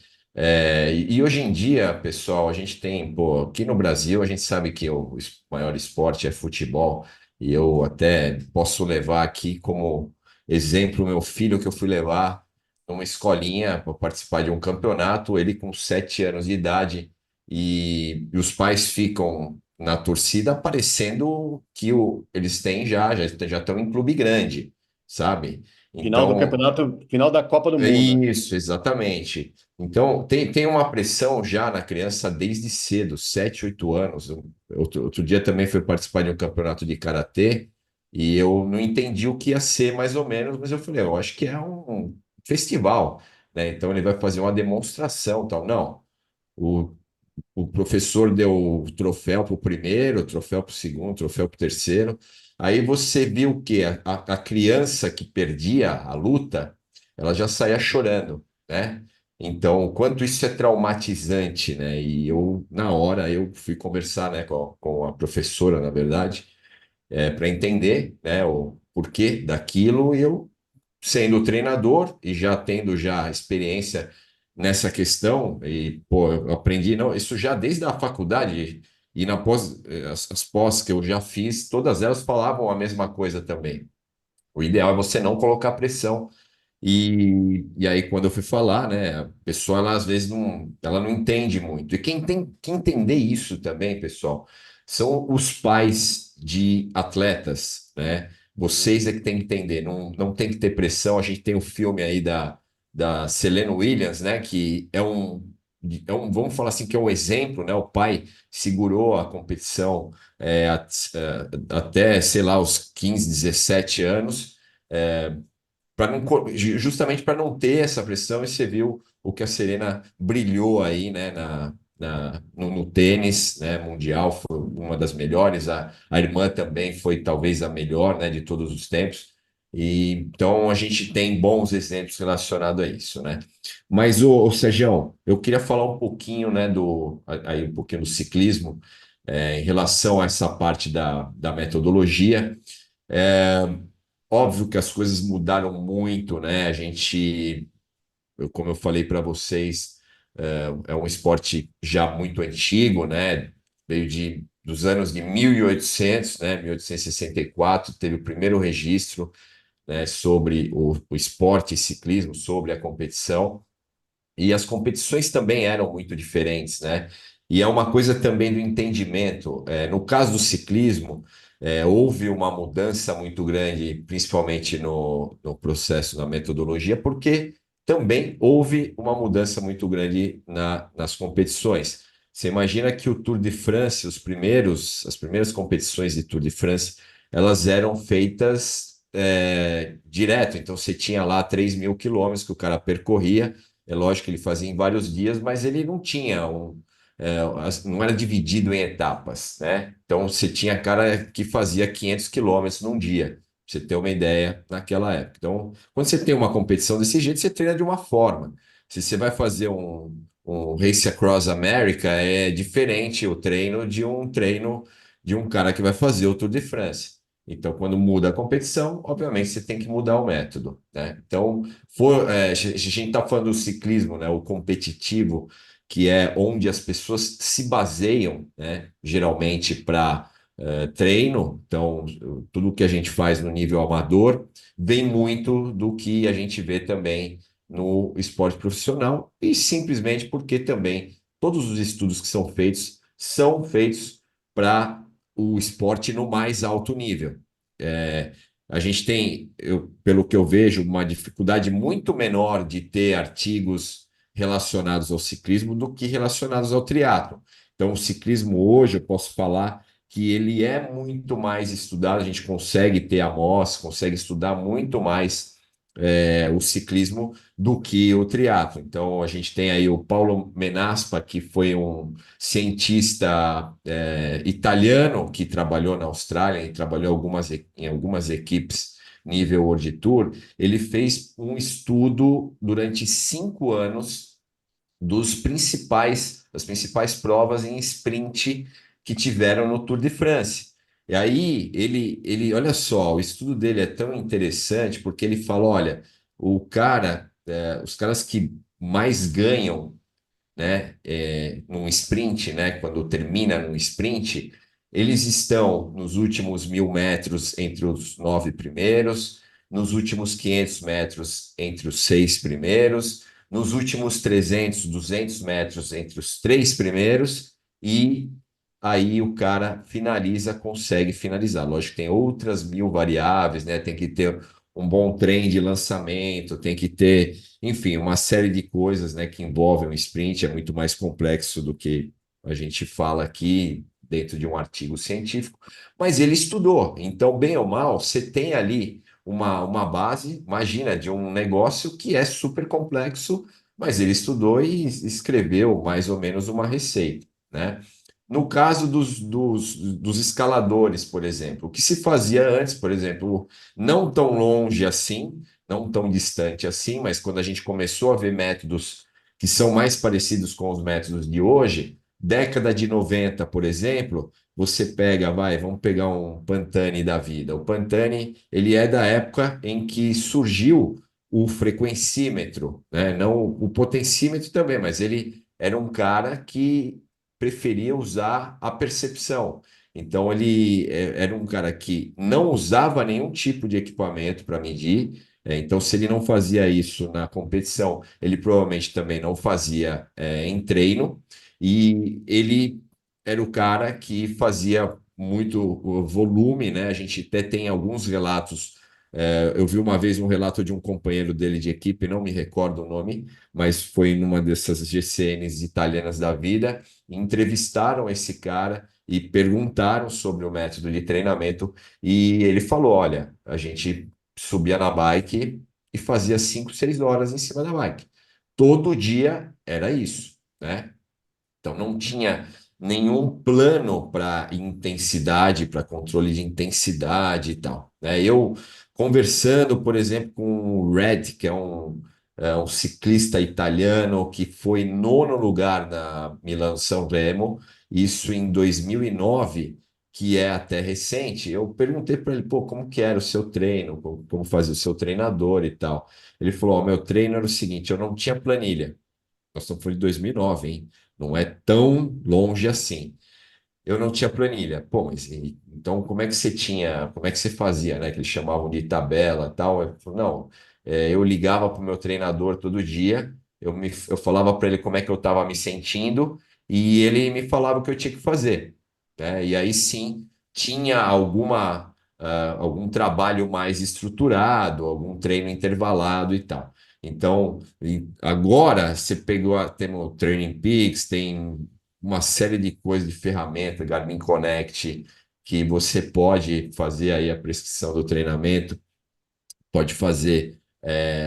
E hoje em dia, pessoal, a gente tem, pô, aqui no Brasil, a gente sabe que o maior esporte é futebol, e eu até posso levar aqui como exemplo o meu filho que eu fui levar numa escolinha para participar de um campeonato, ele com 7 anos de idade, e os pais ficam na torcida parecendo que eles têm já estão em clube grande, sabe? Final do Então, campeonato, final da Copa do é Mundo, né? isso, exatamente. Então, tem uma pressão já na criança desde cedo, 7, 8 anos. Outro dia também fui participar de um campeonato de karatê e eu não entendi o que ia ser mais ou menos, mas eu falei, eu acho que é um festival, né? Então ele vai fazer uma demonstração, tal. Não. O o professor deu o troféu para o primeiro, o troféu para o segundo, o troféu para o terceiro. Aí você viu o quê? A criança que perdia a luta, ela já saía chorando, né? Então, o quanto isso é traumatizante, né? E eu, na hora, eu fui conversar, né, com a professora, na verdade, para entender, né, o porquê daquilo. E eu sendo treinador e já tendo já experiência nessa questão, e pô, eu aprendi, não, isso já desde a faculdade e na pós, as pós que eu já fiz, todas elas falavam a mesma coisa também. O ideal é você não colocar pressão. E aí, quando eu fui falar, né, a pessoa, ela às vezes ela não entende muito. E quem tem que entender isso também, pessoal, são os pais de atletas, né? Vocês é que tem que entender, não tem que ter pressão. A gente tem o filme aí da Serena Williams, né, que vamos falar assim, que é um exemplo, né? O pai segurou a competição até, sei lá, os 15, 17 anos. Justamente para não ter essa pressão, e você viu o que a Serena brilhou aí, né, no tênis, né, mundial, foi uma das melhores, a irmã também foi talvez a melhor, né, de todos os tempos, e então a gente tem bons exemplos relacionados a isso, né. Mas, o Sergião, eu queria falar um pouquinho, né, aí um pouquinho do ciclismo, em relação a essa parte da metodologia. óbvio que as coisas mudaram muito, né? Como eu falei para vocês, é um esporte já muito antigo, né? Veio dos anos de 1800, né? 1864 teve o primeiro registro, né, sobre o esporte e ciclismo, sobre a competição. E as competições também eram muito diferentes, né? E é uma coisa também do entendimento. No caso do ciclismo, houve uma mudança muito grande, principalmente no processo, na metodologia, porque também houve uma mudança muito grande nas competições. Você imagina que o Tour de France, as primeiras competições de Tour de France, elas eram feitas direto. Então você tinha lá 3.000 quilômetros que o cara percorria. É lógico que ele fazia em vários dias, mas ele não tinha não era dividido em etapas, né? Então você tinha cara que fazia 500 quilômetros num dia, pra você ter uma ideia naquela época. Então, quando você tem uma competição desse jeito, você treina de uma forma. Se você vai fazer um Race Across America, é diferente o treino de um cara que vai fazer o Tour de France. Então, quando muda a competição, obviamente você tem que mudar o método, né? Então, a gente está falando do ciclismo, né, o competitivo, que é onde as pessoas se baseiam, né, geralmente para treino. Então, tudo que a gente faz no nível amador vem muito do que a gente vê também no esporte profissional, e simplesmente porque também todos os estudos que são feitos para o esporte no mais alto nível. É, a gente tem, pelo que eu vejo, uma dificuldade muito menor de ter artigos relacionados ao ciclismo do que relacionados ao triatlo. Então, o ciclismo hoje, eu posso falar que ele é muito mais estudado, a gente consegue ter amostras, consegue estudar muito mais o ciclismo do que o triatlo. Então, a gente tem aí o Paulo Menaspa, que foi um cientista italiano que trabalhou na Austrália e trabalhou em algumas equipes nível World Tour. Ele fez um estudo durante 5 anos das principais provas em sprint que tiveram no Tour de France. E aí olha só, o estudo dele é tão interessante porque ele fala, olha, os caras que mais ganham, né, num sprint, né, quando termina num sprint, eles estão nos últimos 1.000 metros entre os 9 primeiros, nos últimos 500 metros entre os 6 primeiros, nos últimos 300, 200 metros entre os 3 primeiros, e aí o cara consegue finalizar. Lógico que tem outras 1.000 variáveis, né, tem que ter um bom trem de lançamento, tem que ter, enfim, uma série de coisas, né, que envolvem um sprint, é muito mais complexo do que a gente fala aqui dentro de um artigo científico, mas ele estudou. Então, bem ou mal, você tem ali uma base, imagina, de um negócio que é super complexo, mas ele estudou e escreveu mais ou menos uma receita, né? No caso dos escaladores, por exemplo, o que se fazia antes, por exemplo, não tão longe assim, não tão distante assim, mas quando a gente começou a ver métodos que são mais parecidos com os métodos de hoje, década de 90, por exemplo, você pega, vamos pegar um Pantani da vida. O Pantani, ele é da época em que surgiu o frequencímetro, né? Não o potencímetro também, mas ele era um cara que preferia usar a percepção. Então, ele era um cara que não usava nenhum tipo de equipamento para medir. Então, se ele não fazia isso na competição, ele provavelmente também não fazia em treino. E ele era o cara que fazia muito volume, né? A gente até tem alguns relatos. Eu vi uma vez um relato de um companheiro dele de equipe, não me recordo o nome, mas foi numa dessas GCNs italianas da vida. Entrevistaram esse cara e perguntaram sobre o método de treinamento, e ele falou: olha, a gente subia na bike e fazia 5, 6 horas em cima da bike. Todo dia era isso, né? Então não tinha nenhum plano para intensidade, para controle de intensidade e tal, né? Eu conversando, por exemplo, com o Red, que é um ciclista italiano que foi nono lugar na Milão San Remo, isso em 2009, que é até recente, eu perguntei para ele, pô, como que era o seu treino, como fazia o seu treinador e tal. Ele falou, ó, meu treino era o seguinte, eu não tinha planilha. Nós estamos falando de 2009, hein? Não é tão longe assim. Eu não tinha planilha. Pô, mas então como é que você tinha, como é que você fazia, né? Que eles chamavam de tabela e tal. Eu falei, não, eu ligava para o meu treinador todo dia, eu falava para ele como é que eu estava me sentindo e ele me falava o que eu tinha que fazer, né? E aí sim tinha algum trabalho mais estruturado, algum treino intervalado e tal. Então, agora você pegou, tem o Training Peaks, tem uma série de coisas, de ferramentas, Garmin Connect, que você pode fazer aí a prescrição do treinamento, pode fazer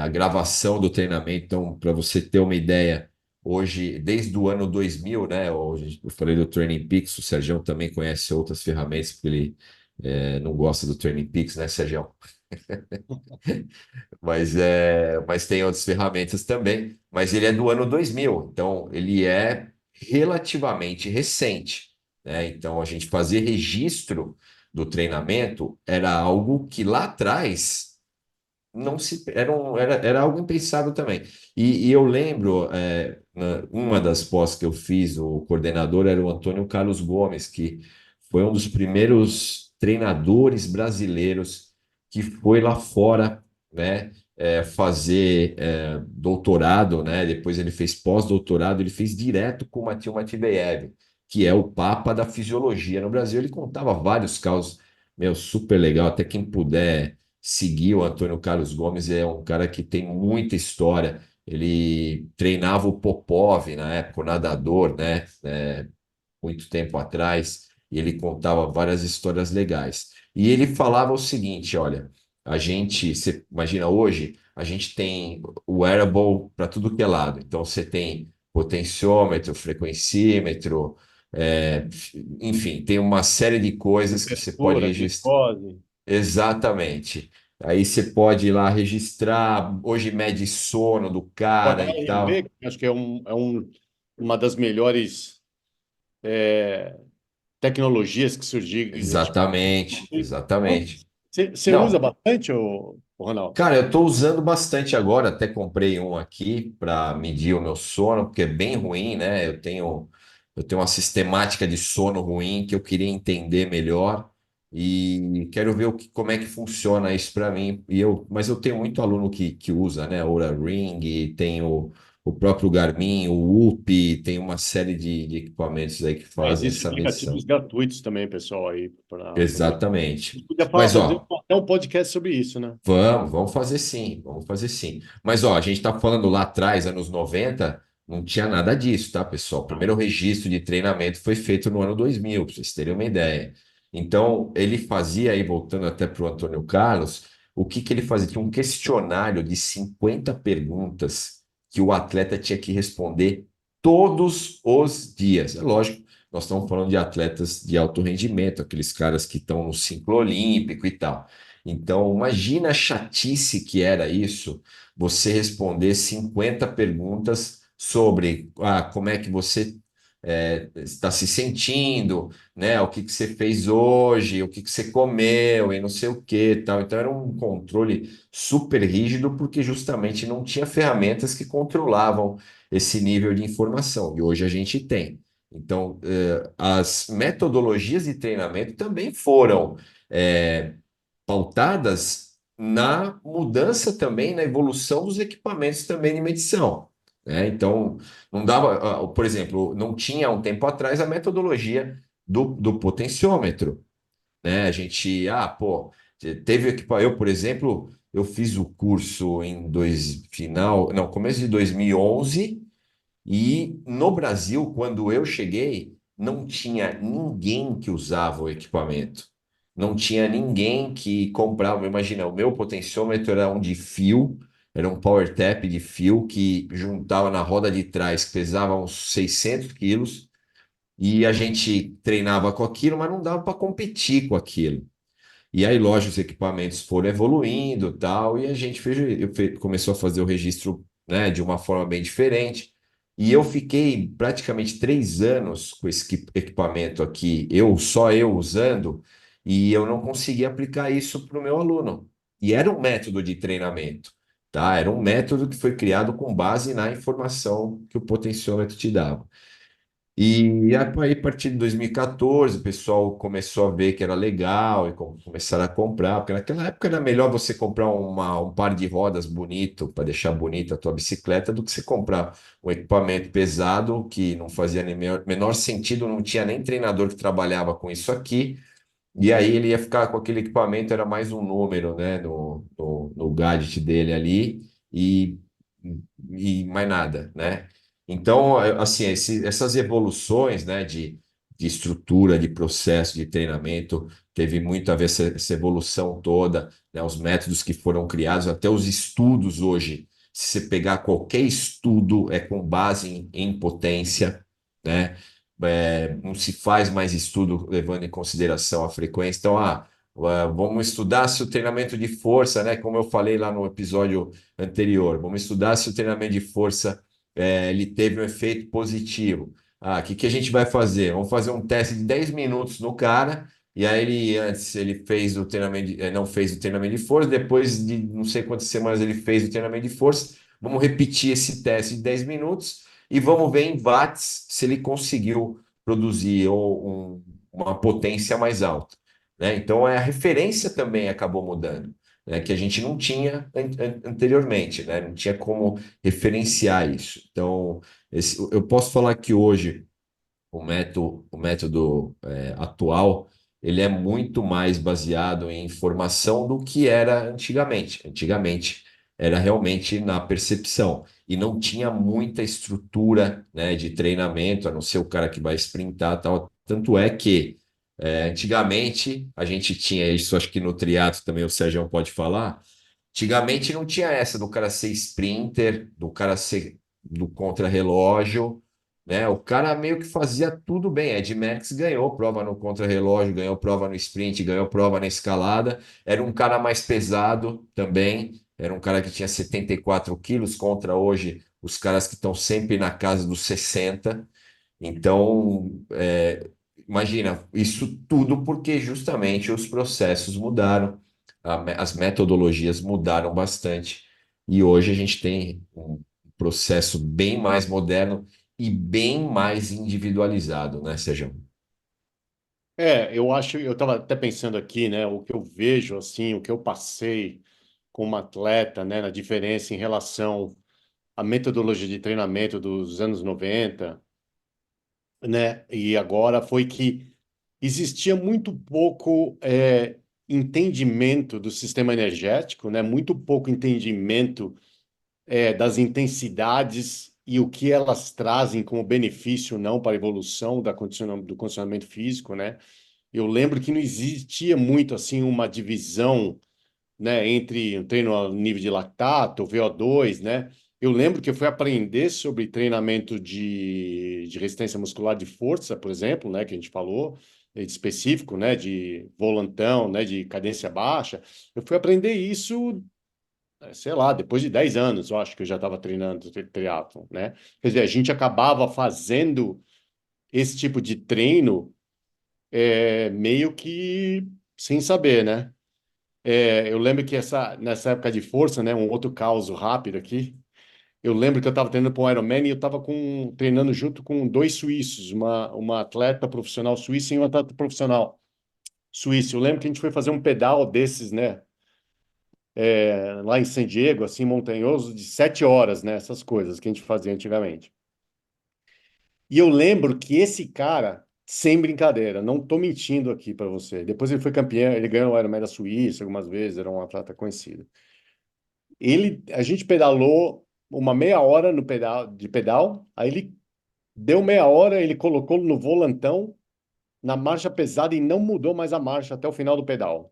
a gravação do treinamento. Então, para você ter uma ideia, hoje, desde o ano 2000, né? Hoje, eu falei do Training Peaks, o Sergião também conhece outras ferramentas, porque ele não gosta do Training Peaks, né, Sergião? Mas tem outras ferramentas também. Mas ele é do ano 2000, então ele é relativamente recente, né? Então a gente fazer registro do treinamento era algo que lá atrás não se era algo impensável também. E eu lembro, uma das pós que eu fiz, o coordenador era o Antônio Carlos Gomes, que foi um dos primeiros treinadores brasileiros que foi lá fora, né, fazer doutorado, né? Depois ele fez pós-doutorado, ele fez direto com o Matil Mativeev, que é o papa da fisiologia no Brasil. Ele contava vários casos, meu, super legal. Até quem puder seguir o Antônio Carlos Gomes, é um cara que tem muita história. Ele treinava o Popov na época, o nadador, né? Muito tempo atrás, e ele contava várias histórias legais. E ele falava o seguinte: olha, você imagina hoje, a gente tem o wearable para tudo que é lado. Então você tem potenciômetro, frequencímetro, é, enfim, tem uma série de coisas que você pode Temperatura, registrar. glicose. Exatamente. Aí você pode ir lá registrar, hoje mede sono do O cara e HRV, tal. que acho que uma das melhores tecnologias que surgiram. Exatamente, exatamente. Você usa Não, bastante, o Ronaldo? cara, eu estou usando bastante agora, até comprei um aqui para medir o meu sono, porque é bem ruim, né? Eu tenho uma sistemática de sono ruim que eu queria entender melhor e quero ver como é que funciona isso para mim. Mas eu tenho muito aluno que usa, né? Oura Ring, tem o próprio Garmin, o Whoop, tem uma série de equipamentos aí que fazem Existem essa aplicativos medição. gratuitos também, pessoal, aí para poder. A Exatamente. gente podia Mas, fazer ó. até um podcast sobre isso, né? Vamos fazer sim, vamos fazer sim. Mas ó, a gente está falando lá atrás, anos 90, não tinha nada disso, tá, pessoal? O primeiro registro de treinamento foi feito no ano 2000, para vocês terem uma ideia. Então, ele fazia, aí voltando até para o Antônio Carlos, o que que ele fazia? Tinha um questionário de 50 perguntas que o atleta tinha que responder todos os dias. É lógico, nós estamos falando de atletas de alto rendimento, aqueles caras que estão no ciclo olímpico e tal. Então, imagina a chatice que era isso, você responder 50 perguntas sobre como é que você está se sentindo, né? O que que você fez hoje, o que que você comeu e não sei o que, tal. Então, era um controle super rígido, porque justamente não tinha ferramentas que controlavam esse nível de informação, e hoje a gente tem. Então, as metodologias de treinamento também foram. eh, pautadas na mudança também, na evolução dos equipamentos também de medição, né? Então, não dava, por exemplo, não tinha um tempo atrás a metodologia do potenciômetro, né? A gente, pô, teve equipamento, eu, por exemplo, eu fiz o curso começo de 2011 e no Brasil, quando eu cheguei, não tinha ninguém que usava o equipamento. Não tinha ninguém que comprava. Imagina, o meu potenciômetro era um de fio, era um power tap de fio que juntava na roda de trás, que pesava uns 600 quilos, e a gente treinava com aquilo, mas não dava para competir com aquilo. E aí, lógico, os equipamentos foram evoluindo, tal, e a gente começou a fazer o registro, né, de uma forma bem diferente. E eu fiquei praticamente 3 anos com esse equipamento aqui, só eu usando, e eu não conseguia aplicar isso para o meu aluno. E era um método de treinamento, tá? Era um método que foi criado com base na informação que o potenciômetro te dava. E aí, a partir de 2014, o pessoal começou a ver que era legal e começaram a comprar, porque naquela época era melhor você comprar um par de rodas bonito para deixar bonita a tua bicicleta do que você comprar um equipamento pesado que não fazia nem menor sentido, não tinha nem treinador que trabalhava com isso aqui. E aí ele ia ficar com aquele equipamento, era mais um número, né, no gadget dele ali, e, e mais nada, né? Então, assim, essas evoluções, né, de estrutura, de processo, de treinamento, teve muito a ver essa evolução toda, né, os métodos que foram criados, até os estudos hoje, se você pegar qualquer estudo, é com base em potência, né? Não se faz mais estudo levando em consideração a frequência. Então, vamos estudar se o treinamento de força, né, como eu falei lá no episódio anterior, vamos estudar se o treinamento de força ele teve um efeito positivo. O que a gente vai fazer? Vamos fazer um teste de 10 minutos no cara, e aí antes ele fez o treinamento, não fez o treinamento de força, depois de não sei quantas semanas ele fez o treinamento de força. Vamos repetir esse teste de 10 minutos e vamos ver em watts se ele conseguiu produzir uma potência mais alta, né? Então a referência também acabou mudando, né? Que a gente não tinha anteriormente, né? Não tinha como referenciar isso. Então eu posso falar que hoje o método atual, ele é muito mais baseado em informação do que era antigamente. Antigamente era realmente na percepção e não tinha muita estrutura, né, de treinamento, a não ser o cara que vai sprintar, tal. Tanto é que antigamente a gente tinha isso, acho que no triatlo também o Sérgio pode falar. Antigamente não tinha essa do cara ser sprinter, do cara ser do contrarrelógio, né? O cara meio que fazia tudo bem. Ed Merckx ganhou prova no contrarrelógio, ganhou prova no sprint, ganhou prova na escalada. Era um cara mais pesado também. Era um cara que tinha 74 quilos contra hoje os caras que estão sempre na casa dos 60. Então, imagina, isso tudo porque justamente os processos mudaram, as metodologias mudaram bastante, e hoje a gente tem um processo bem mais moderno e bem mais individualizado, né, Sérgio? Eu acho, eu estava até pensando aqui, né, o que eu vejo, assim, o que eu passei como atleta, né, na diferença em relação à metodologia de treinamento dos anos 90, né, e agora foi que existia muito pouco entendimento do sistema energético, né, muito pouco entendimento das intensidades e o que elas trazem como benefício não para a evolução do condicionamento físico, né? Eu lembro que não existia muito assim uma divisão, né, entre um treino a nível de lactato, VO2, né? Eu lembro que eu fui aprender sobre treinamento de resistência muscular de força, por exemplo, né, que a gente falou, específico, né, de volantão, né, de cadência baixa. Eu fui aprender isso, sei lá, depois de 10 anos, eu acho que eu já estava treinando triatlon, né? Quer dizer, a gente acabava fazendo esse tipo de treino meio que sem saber, né? Eu lembro que nessa época de força, né, um outro caos rápido aqui, eu lembro que eu estava treinando para um Ironman e eu estava treinando junto com dois suíços, uma atleta profissional suíça e um atleta profissional suíço. Eu lembro que a gente foi fazer um pedal desses, né, lá em San Diego, assim, montanhoso, de 7 horas, né, essas coisas que a gente fazia antigamente. E eu lembro que esse cara, sem brincadeira, não tô mentindo aqui para você. Depois ele foi campeão, ele ganhou o Ironman da Suíça algumas vezes, era um atleta conhecido. A gente pedalou uma meia hora no pedal, aí ele deu meia hora, ele colocou no volantão, na marcha pesada e não mudou mais a marcha até o final do pedal.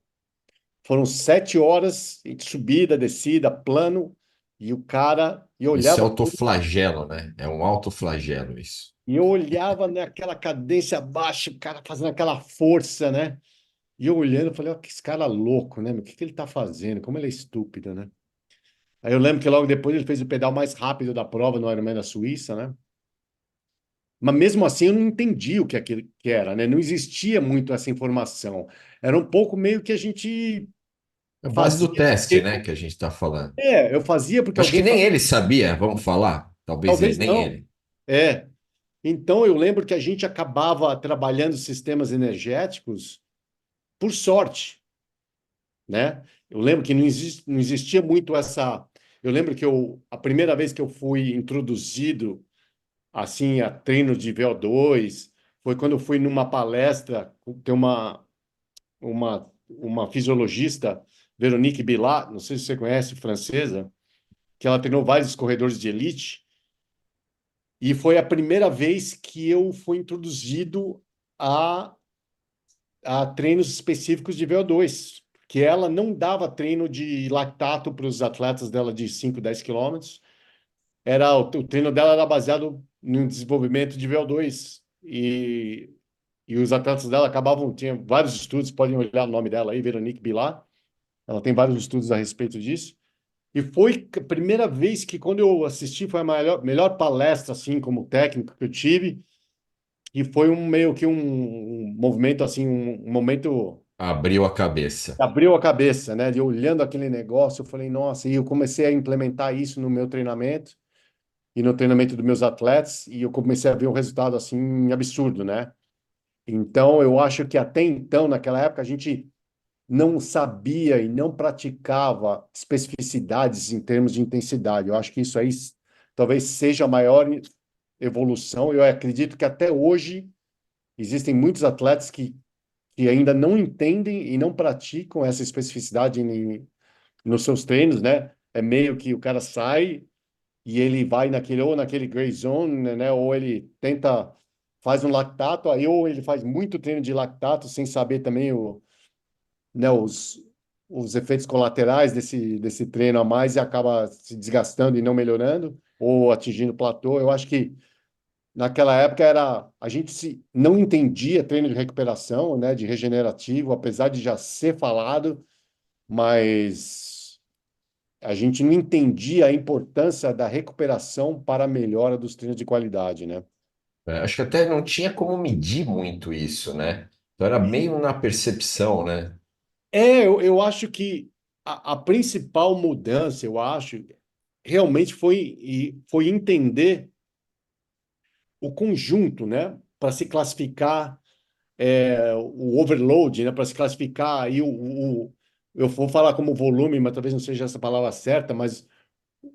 Foram 7 horas de subida, descida, plano, e o cara, e eu Isso é olhava autoflagelo, né? É um autoflagelo isso. e eu olhava naquela cadência baixa, o cara fazendo aquela força, né? E eu olhando, eu falei, ó, que esse cara louco, né? O que que ele tá fazendo? Como ele é estúpido, né? Aí eu lembro que logo depois ele fez o pedal mais rápido da prova no Ironman da Suíça, né? Mas mesmo assim eu não entendi o que aquilo que era, né? Não existia muito essa informação. Era um pouco meio que a gente A base fazia do teste, porque né, que a gente está falando. eu fazia porque Acho que alguém nem falava, ele sabia, vamos falar? Talvez ele, talvez nem não. ele. É. Então eu lembro que a gente acabava trabalhando sistemas energéticos por sorte, né? Eu lembro que não existia muito essa. Eu lembro que a primeira vez que eu fui introduzido assim a treino de VO2 foi quando eu fui numa palestra, tem uma fisiologista, Veronique Bilat, não sei se você conhece, francesa, que ela treinou vários corredores de elite, e foi a primeira vez que eu fui introduzido a, a treinos específicos de VO2, que ela não dava treino de lactato para os atletas dela de 5, 10 quilômetros. O treino dela era baseado no desenvolvimento de VO2. E os atletas dela acabavam, tinha vários estudos, podem olhar o nome dela aí, Veronique Bilar. Ela tem vários estudos a respeito disso. E foi a primeira vez que, quando eu assisti, foi a melhor palestra, assim, como técnico que eu tive. E foi meio que um movimento, assim, um momento Abriu a cabeça. que abriu a cabeça, né? De olhando aquele negócio, eu falei, nossa, e eu comecei a implementar isso no meu treinamento e no treinamento dos meus atletas, e eu comecei a ver um resultado, assim, absurdo, né? Então, eu acho que até então, naquela época, a gente não sabia e não praticava especificidades em termos de intensidade. Eu acho que isso aí talvez seja a maior evolução. Eu acredito que até hoje existem muitos atletas que ainda não entendem e não praticam essa especificidade nos seus treinos, né? É meio que o cara sai e ele vai naquele gray zone, né? Ou ele tenta faz um lactato, aí ou ele faz muito treino de lactato sem saber também né, os efeitos colaterais desse treino a mais e acaba se desgastando e não melhorando, ou atingindo platô. Eu acho que naquela época a gente não entendia treino de recuperação, né, de regenerativo, apesar de já ser falado, mas a gente não entendia a importância da recuperação para a melhora dos treinos de qualidade, né? É, acho que até não tinha como medir muito isso, né? Então era meio na percepção, né? Eu acho que a principal mudança, eu acho, realmente foi entender o conjunto, né? Para se classificar o overload, né? Para se classificar aí eu vou falar como volume, mas talvez não seja essa palavra certa, mas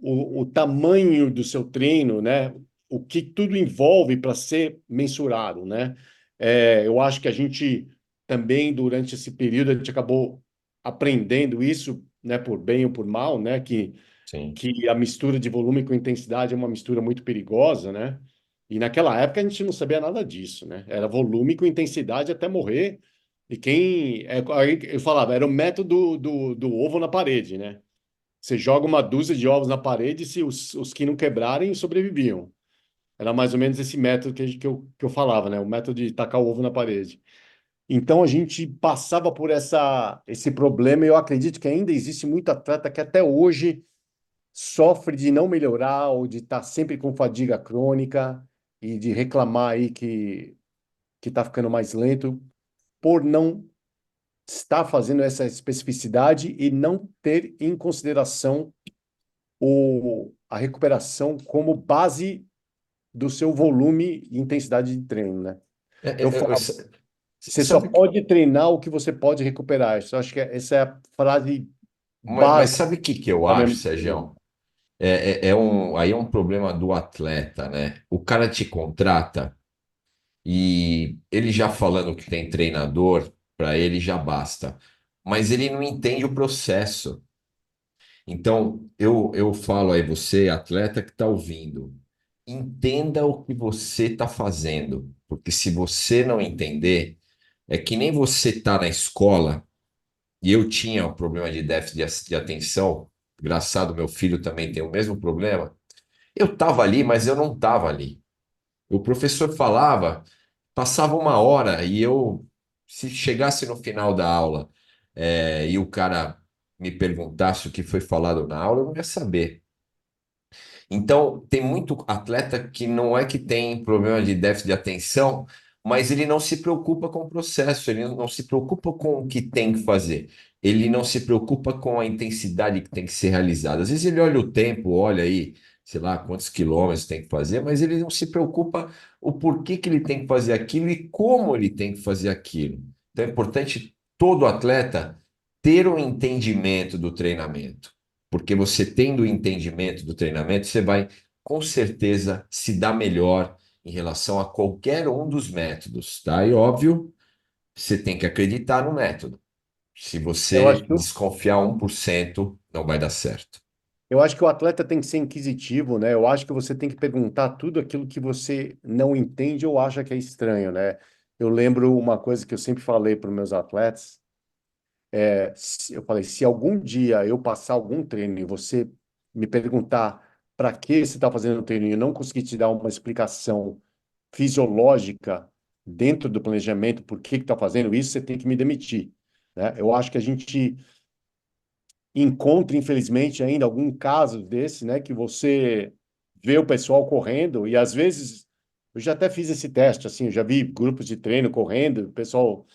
o tamanho do seu treino, né? O que tudo envolve para ser mensurado, né? Eu acho que a gente também, durante esse período, a gente acabou aprendendo isso, né? Por bem ou por mal, né? Sim. Que a mistura de volume com intensidade é uma mistura muito perigosa, né? E naquela época a gente não sabia nada disso, né? Era volume com intensidade até morrer. E aí eu falava, era o método do ovo na parede, né? Você joga uma dúzia de ovos na parede e se os que não quebrarem sobreviviam. Era mais ou menos esse método que eu falava, né? O método de tacar o ovo na parede. Então a gente passava por esse problema e eu acredito que ainda existe muito atleta que até hoje sofre de não melhorar ou de estar sempre com fadiga crônica e de reclamar aí que está ficando mais lento por não estar fazendo essa especificidade e não ter em consideração a recuperação como base do seu volume e intensidade de treino, né? Eu falo, você só Sabe que, pode treinar o que você pode recuperar. Eu acho que essa é a frase mas básica sabe o que que eu da acho, minha. Sérgio? Aí é um problema do atleta, né? O cara te contrata e ele já falando que tem treinador, para ele já basta. Mas ele não entende o processo. Então, eu falo aí, você, atleta que está ouvindo, entenda o que você está fazendo. Porque se você não entender, é que nem você está na escola, e eu tinha um problema de déficit de atenção, engraçado, meu filho também tem o mesmo problema. Eu estava ali, mas eu não estava ali. O professor falava, passava uma hora e eu, se chegasse no final da aula, e o cara me perguntasse o que foi falado na aula, eu não ia saber. Então, tem muito atleta que não é que tem problema de déficit de atenção, mas ele não se preocupa com o processo, ele não se preocupa com o que tem que fazer, ele não se preocupa com a intensidade que tem que ser realizada. Às vezes ele olha o tempo, olha aí, sei lá, quantos quilômetros tem que fazer, mas ele não se preocupa o porquê que ele tem que fazer aquilo e como ele tem que fazer aquilo. Então é importante todo atleta ter um entendimento do treinamento. Porque você tendo o entendimento do treinamento, você vai com certeza se dar melhor em relação a qualquer um dos métodos, tá? E óbvio, você tem que acreditar no método. Se Eu acho você que, desconfiar 1%, não vai dar certo. eu acho que o atleta tem que ser inquisitivo, né? Eu acho que você tem que perguntar tudo aquilo que você não entende ou acha que é estranho, né? Eu lembro uma coisa que eu sempre falei para os meus atletas, eu falei, se algum dia eu passar algum treino e você me perguntar para que você está fazendo o treino e eu não conseguir te dar uma explicação fisiológica dentro do planejamento, por que está fazendo isso, você tem que me demitir, né? Eu acho que a gente encontra, infelizmente, ainda algum caso desse, né, que você vê o pessoal correndo e às vezes eu já até fiz esse teste, assim, eu já vi grupos de treino correndo, o pessoal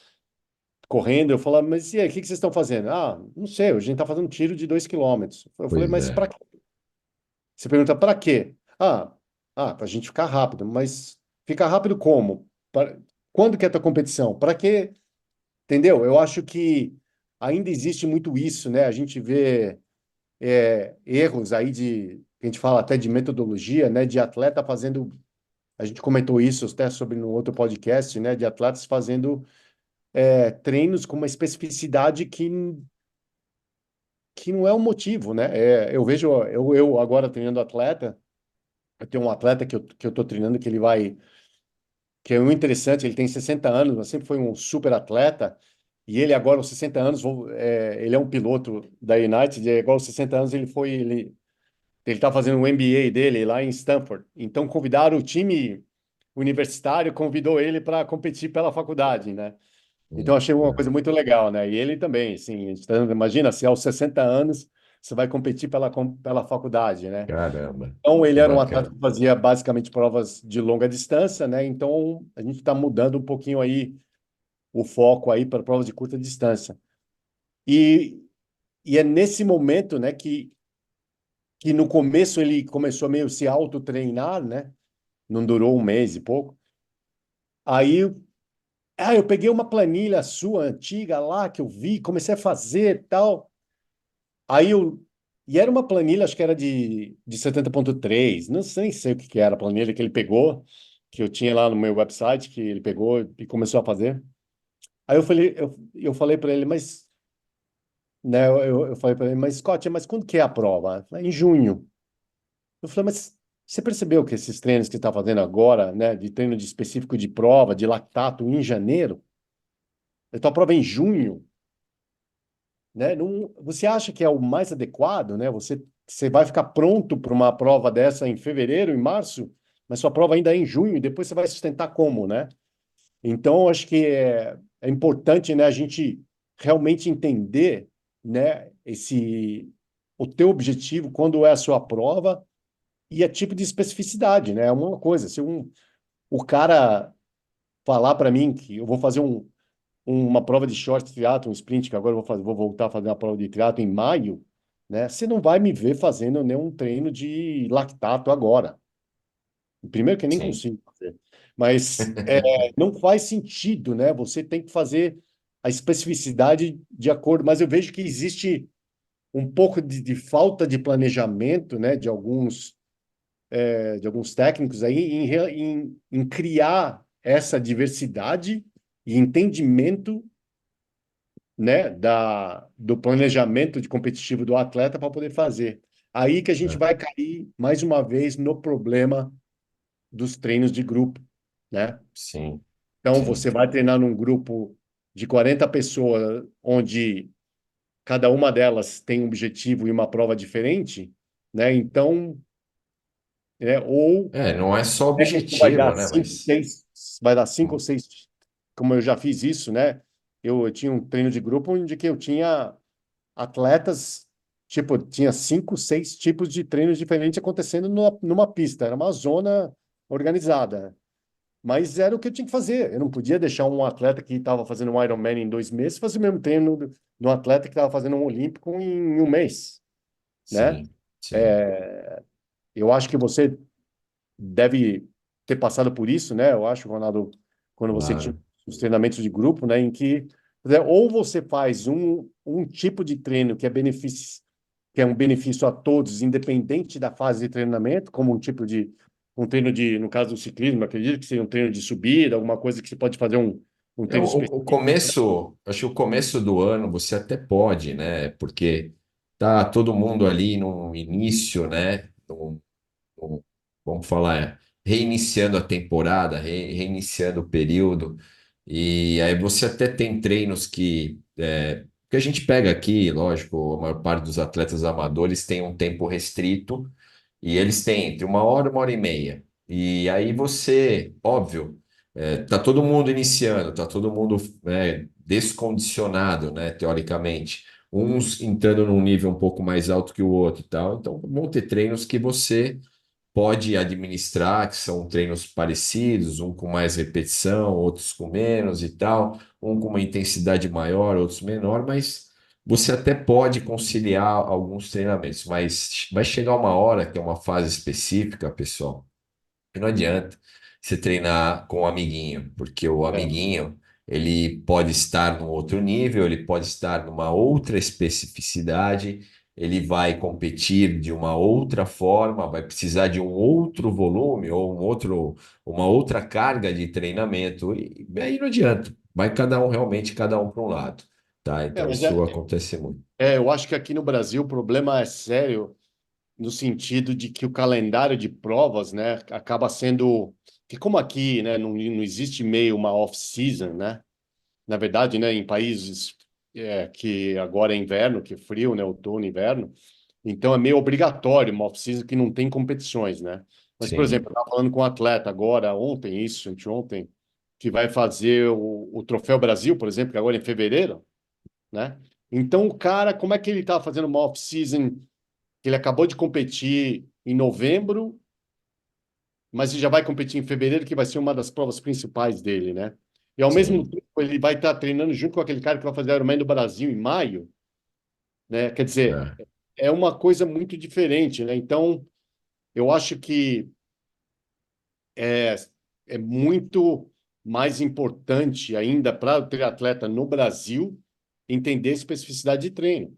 correndo, eu falava, mas e aí, o que que vocês estão fazendo? Ah, não sei, a gente está fazendo um tiro de 2 quilômetros. Eu falei, Pois mas é, para quê? Você pergunta, para quê? Para a gente ficar rápido, mas ficar rápido como? Quando que é a tua competição? Para quê? Entendeu? Eu acho que ainda existe muito isso, né? A gente vê erros aí a gente fala até de metodologia, né? De atleta fazendo, a gente comentou isso até sobre no outro podcast, né? De atletas fazendo treinos com uma especificidade que não é o motivo, né? Eu vejo, eu agora treinando atleta, eu tenho um atleta que eu tô treinando que é um interessante, ele tem 60 anos, mas sempre foi um super atleta, e ele agora, aos 60 anos, ele é um piloto da United, e agora aos 60 anos ele está fazendo um MBA dele lá em Stanford. Então convidaram o time universitário, convidou ele para competir pela faculdade, né? Então achei uma coisa muito legal, né? E ele também, assim, imagina se aos 60 anos você vai competir pela faculdade, né? caramba, Então ele que era um atleta bacana. que fazia basicamente provas de longa distância, né? Então a gente está mudando um pouquinho aí o foco aí para provas de curta distância. E, e é nesse momento, né, que no começo ele começou a meio se auto-treinar, né? Não durou um mês e pouco. Aí, eu peguei uma planilha sua antiga lá que eu vi, comecei a fazer e tal. Aí eu. E era uma planilha, acho que era de 70,3. Não sei, nem sei o que que era a planilha que ele pegou, que eu tinha lá no meu website, que ele pegou e começou a fazer. Aí eu falei para ele, mas. Né, eu falei para ele, mas Scott, mas quando que é a prova? Em junho. Eu falei, mas você percebeu que esses treinos que você está fazendo agora, né, de treino de específico de prova, de lactato, em janeiro, a tua prova é em junho, né? Não, você acha que é o mais adequado, né? Você vai ficar pronto para uma prova dessa em fevereiro, em março, mas sua prova ainda é em junho, e depois você vai sustentar como, né? Então, acho que é importante, né, a gente realmente entender, né, o teu objetivo, quando é a sua prova, e a tipo de especificidade, né? É uma coisa, se o cara falar para mim que eu vou fazer uma prova de short triathlon, um sprint, que agora eu vou voltar a fazer uma prova de triathlon em maio, né? Você não vai me ver fazendo nenhum treino de lactato agora. Primeiro que eu nem Sim. consigo fazer. Mas não faz sentido, né? Você tem que fazer a especificidade de acordo. Mas eu vejo que existe um pouco de falta de planejamento, né? De alguns técnicos aí em criar essa diversidade e entendimento, né, do planejamento de competitivo do atleta para poder fazer. Aí que a gente É, vai cair mais uma vez no problema dos treinos de grupo, né? sim, Então sim. você vai treinar num grupo de 40 pessoas, onde cada uma delas tem um objetivo e uma prova diferente, né? Então, ou É, não é só técnico vai objetivo, dar né? cinco, Mas seis, vai dar cinco ou seis, como eu já fiz isso, né? Eu tinha um treino de grupo onde que eu tinha atletas, Tipo, tinha 5, 6 tipos de treinos diferentes acontecendo numa pista. Era uma zona organizada. Mas era o que eu tinha que fazer. Eu não podia deixar um atleta que estava fazendo um Ironman em 2 meses fazer o mesmo treino de um atleta que estava fazendo um Olímpico em um mês, né? Sim, sim, É, eu acho que você deve ter passado por isso, né? Eu acho, Ronaldo, quando você tinha claro. os treinamentos de grupo, né? Em que ou você faz um tipo de treino que é um benefício a todos, independente da fase de treinamento, como um treino de, no caso do ciclismo, acredito que seja um treino de subida, alguma coisa que você pode fazer um É, treino o específico. começo, acho que o começo do ano você até pode, né? Porque tá todo mundo ali no início, né? Vamos falar, reiniciando a temporada, reiniciando o período. E aí você até tem treinos que a gente pega aqui, lógico, a maior parte dos atletas amadores tem um tempo restrito e eles têm entre 1 hora, 1 hora e meia. E aí você, óbvio, tá todo mundo iniciando, tá todo mundo descondicionado, né, teoricamente. Uns entrando num nível um pouco mais alto que o outro e tal. Então vão ter treinos que você pode administrar, que são treinos parecidos, um com mais repetição, outros com menos e tal, um com uma intensidade maior, outros menor, mas você até pode conciliar alguns treinamentos, mas vai chegar uma hora que é uma fase específica, pessoal, e não adianta você treinar com um amiguinho, porque o É, amiguinho, ele pode estar num outro nível, ele pode estar numa outra especificidade, ele vai competir de uma outra forma, vai precisar de um outro volume ou uma outra carga de treinamento, e aí não adianta. Vai cada um realmente, cada um para um lado, tá? Então mas isso acontece muito. eu acho que aqui no Brasil o problema é sério no sentido de que o calendário de provas, né, acaba sendo que como aqui, né, não existe meio uma off-season, né? Na verdade, né, em países que agora é inverno, que é frio, né, outono, inverno, então é meio obrigatório uma off-season que não tem competições, né? Mas, por exemplo, Sim, eu estava falando com um atleta agora, ontem, isso, anteontem, que vai fazer o Troféu Brasil, por exemplo, que agora é em fevereiro, né? Então, o cara, como é que ele estava fazendo uma off-season que ele acabou de competir em novembro, mas ele já vai competir em fevereiro, que vai ser uma das provas principais dele, né? E ao mesmo sim, tempo ele vai estar treinando junto com aquele cara que vai fazer Ironman do Brasil em maio, né? Quer dizer, é, é uma coisa muito diferente, né? Então, eu acho que é, é muito mais importante ainda para o triatleta no Brasil entender a especificidade de treino,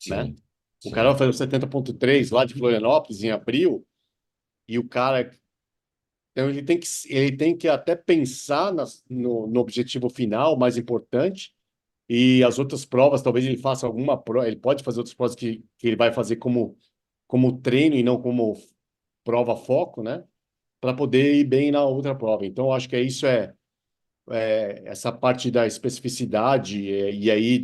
né? sim, O cara vai sim, fazer o 70,3 lá de Florianópolis em abril e o cara. Então, ele tem que até pensar no objetivo final, mais importante, e as outras provas, talvez ele faça alguma prova, ele pode fazer outras provas que ele vai fazer como treino e não como prova foco, né? Para poder ir bem na outra prova. Então, eu acho que essa parte da especificidade e aí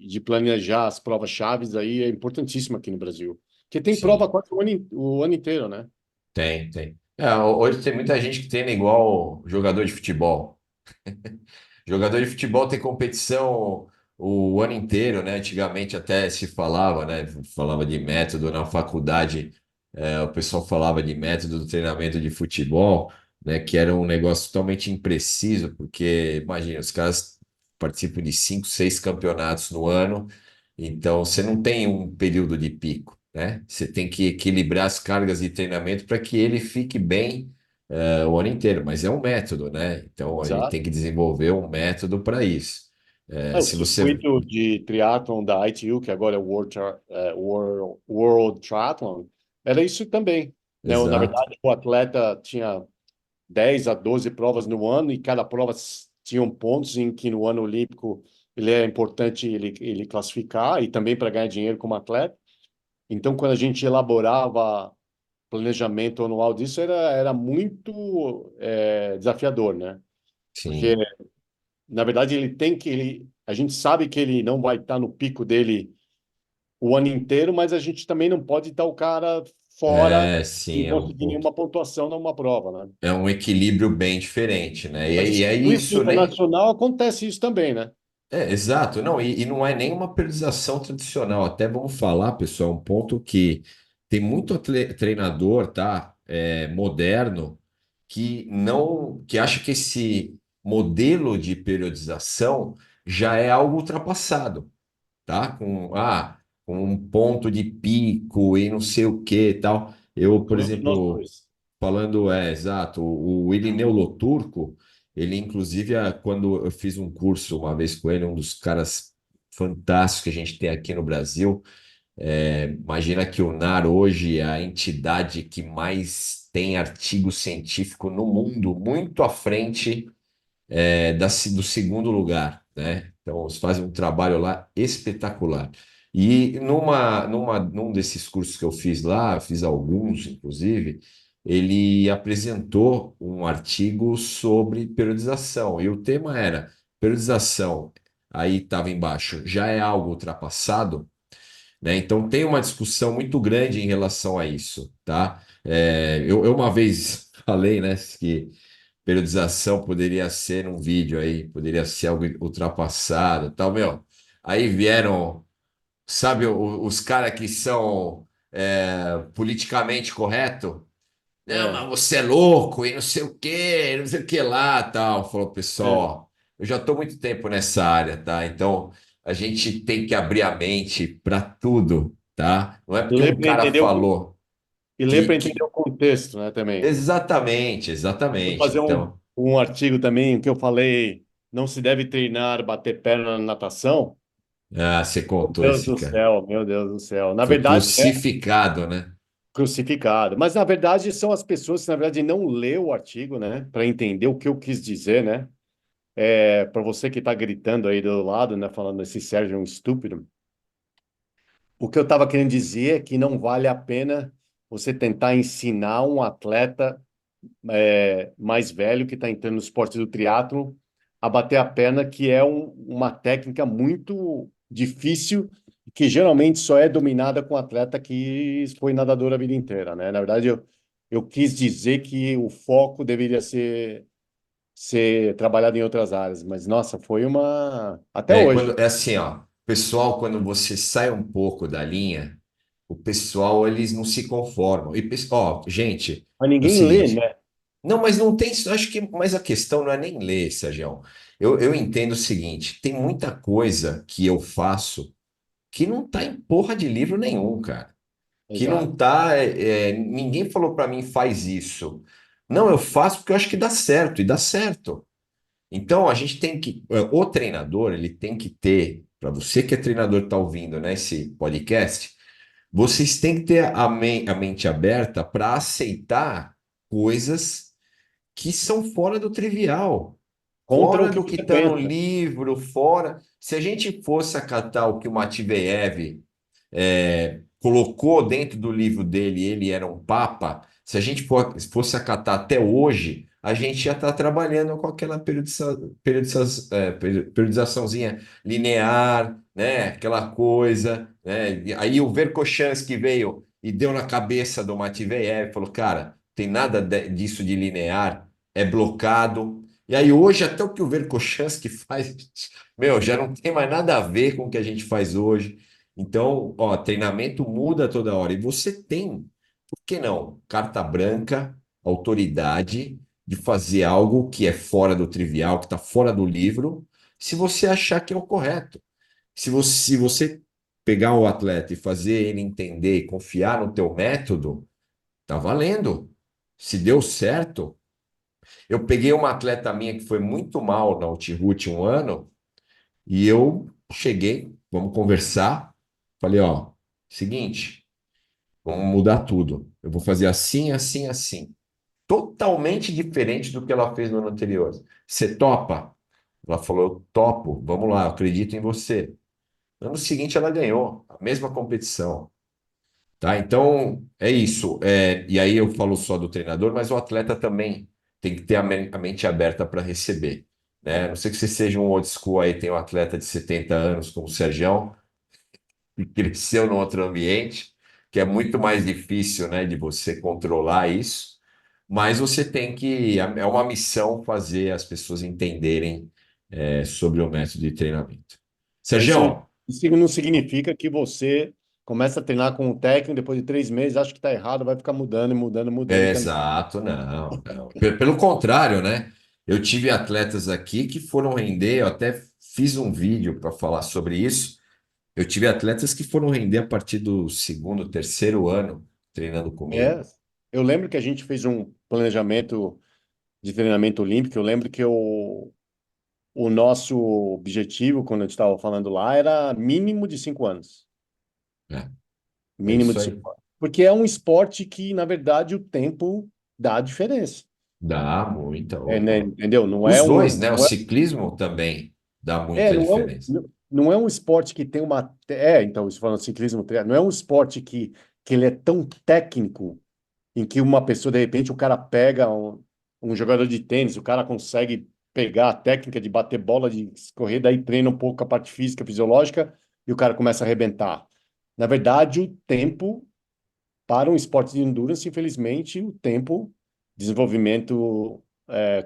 de planejar as provas chaves aí é importantíssima aqui no Brasil. Porque tem prova sim. quase o ano inteiro, né? Tem, tem. Hoje tem muita gente que treina igual jogador de futebol. Jogador de futebol tem competição o ano inteiro, né? Antigamente até se falava, né? Falava de método na faculdade, o pessoal falava de método do treinamento de futebol, né? Que era um negócio totalmente impreciso, porque imagina, os caras participam de 5, 6 campeonatos no ano, então você não tem um período de pico, né? Você tem que equilibrar as cargas de treinamento para que ele fique bem o ano inteiro, mas é um método, né? Então a gente tem Exato. que desenvolver um método para isso. O Se você. circuito de triatlon da ITU, que agora é o World Triathlon, era isso também, né? Na Exato, verdade, o atleta tinha 10 a 12 provas no ano e cada prova tinha pontos em que no ano olímpico ele é importante ele classificar e também para ganhar dinheiro como atleta. Então, quando a gente elaborava planejamento anual disso, era muito desafiador, né? Porque sim. na verdade, a gente sabe que ele não vai estar no pico dele o ano inteiro, mas a gente também não pode estar o cara fora Sim, e conseguir nenhuma pontuação numa prova, né? é um equilíbrio bem diferente, né? Mas no E é ciclismo isso, né? internacional acontece isso também, né? exato. Não, e não é nem uma periodização tradicional. Até vamos falar, pessoal, um ponto que tem muito treinador, tá? Moderno, que não, que acha que esse modelo de periodização já é algo ultrapassado, tá? Com um ponto de pico e não sei o que e tal. Eu, por Incluindo nós exemplo, dois. falando, exato, o Irineu Loturco, ele inclusive, quando eu fiz um curso uma vez com ele, um dos caras fantásticos que a gente tem aqui no Brasil, imagina que o NAR hoje é a entidade que mais tem artigo científico no mundo, muito à frente do segundo lugar, né? Então, eles fazem um trabalho lá espetacular. E num desses cursos que eu fiz lá, fiz alguns, inclusive, ele apresentou um artigo sobre periodização. E o tema era periodização. Aí estava embaixo, já é algo ultrapassado, né? Então tem uma discussão muito grande em relação a isso, tá? Eu uma vez falei, né, que periodização poderia ser um vídeo aí, poderia ser algo ultrapassado, tal, meu. Aí vieram, sabe, os caras que são politicamente correto. Não, É, mas você é louco e não sei o quê, não sei o que lá, tal. Falou, é. pessoal, ó, eu já estou muito tempo nessa área, tá? Então a gente tem que abrir a mente para tudo, tá? Não é porque Ler um para cara entender falou e ler para entender que... o contexto, né, também. Exatamente, Eu vou exatamente. fazer Então, um artigo também que eu falei, não se deve treinar bater perna na natação. você Meu contou Deus esse do cara. céu, meu Deus do céu. Na Foi verdade, é crucificado, né? crucificado. Mas na verdade são as pessoas que na verdade não lê o artigo, né, para entender o que eu quis dizer, né? Para você que está gritando aí do lado, né, falando esse Sérgio é um estúpido. O que eu estava querendo dizer é que não vale a pena você tentar ensinar um atleta mais velho que está entrando no esporte do triatlo a bater a perna, que é uma técnica muito difícil, que geralmente só é dominada com atleta que foi nadador a vida inteira, né? Na verdade, eu quis dizer que o foco deveria ser trabalhado em outras áreas, mas nossa, foi uma. Até hoje. Quando, é assim, ó, pessoal, quando você sai um pouco da linha, o pessoal, eles não se conformam. E, ó, gente, Mas é o ninguém lê, seguinte, né? não, mas não tem, acho que, mas a questão não é nem ler, Sérgio. Eu entendo o seguinte, tem muita coisa que eu faço que não tá em porra de livro nenhum, cara. Que não Exato. tá, ninguém falou para mim faz isso. Não, eu faço porque eu acho que dá certo, e dá certo. Então, a gente tem que, o treinador, ele tem que ter, para você que é treinador, está ouvindo, né, esse podcast, vocês têm que ter a mente aberta para aceitar coisas que são fora do trivial, Contra o fora que do que você está no pensa. livro, fora. Se a gente fosse acatar o que o Matveev colocou dentro do livro dele, ele era um papa. Se a gente fosse acatar até hoje, a gente já está trabalhando com aquela periodizaçãozinha linear, né? Aquela coisa, né? E aí o Verkhoshansky veio e deu na cabeça do Matveev, falou, cara, tem nada disso de linear, é blocado. E aí hoje até o que o Verkhoshansky faz, meu, já não tem mais nada a ver com o que a gente faz hoje. Então, ó, treinamento muda toda hora. E você tem, por que não? Carta branca, autoridade de fazer algo que é fora do trivial, que está fora do livro, se você achar que é o correto. Se você pegar o atleta e fazer ele entender e confiar no teu método, tá valendo. Se deu certo. Eu peguei uma atleta minha que foi muito mal na Ultimate um ano, e eu cheguei, vamos conversar. Falei, ó, seguinte, vamos mudar tudo. Eu vou fazer assim, assim, assim. Totalmente diferente do que ela fez no ano anterior. Você topa? Ela falou, eu topo, vamos lá, eu acredito em você. No ano seguinte ela ganhou a mesma competição. Tá? Então, é isso. E aí eu falo só do treinador, mas o atleta também tem que ter a mente aberta para receber. Né? A não sei que você seja um old school aí, tem um atleta de 70 anos como o Sergião, que cresceu num outro ambiente, que é muito mais difícil, né, de você controlar isso, mas você tem que, é uma missão fazer as pessoas entenderem sobre o método de treinamento. Mas Sérgio, isso não significa que você começa a treinar com um técnico, depois de 3 meses, acha que está errado, vai ficar mudando e mudando, mudando também. exato, não, não. Pelo contrário, né? Eu tive atletas aqui que foram render, eu até fiz um vídeo para falar sobre isso. Eu tive atletas que foram render a partir do segundo, terceiro ano treinando É, comigo. eu lembro que a gente fez um planejamento de treinamento olímpico. Eu lembro que o nosso objetivo, quando a gente estava falando lá, era mínimo de 5 anos. É, é Mínimo isso de aí. 5 anos. Porque é um esporte que, na verdade, o tempo dá diferença. Dá muita, É, né, opa. entendeu? Não é Os um, dois, né? O não é, ciclismo também dá é, muita não é diferença. um, não é um esporte que tem uma. Então, isso falando de ciclismo, não é um esporte que ele é tão técnico em que uma pessoa, de repente, o cara pega um jogador de tênis, o cara consegue pegar a técnica de bater bola, de correr, daí treina um pouco a parte física, fisiológica, e o cara começa a arrebentar. Na verdade, o tempo para um esporte de endurance, infelizmente, o tempo, desenvolvimento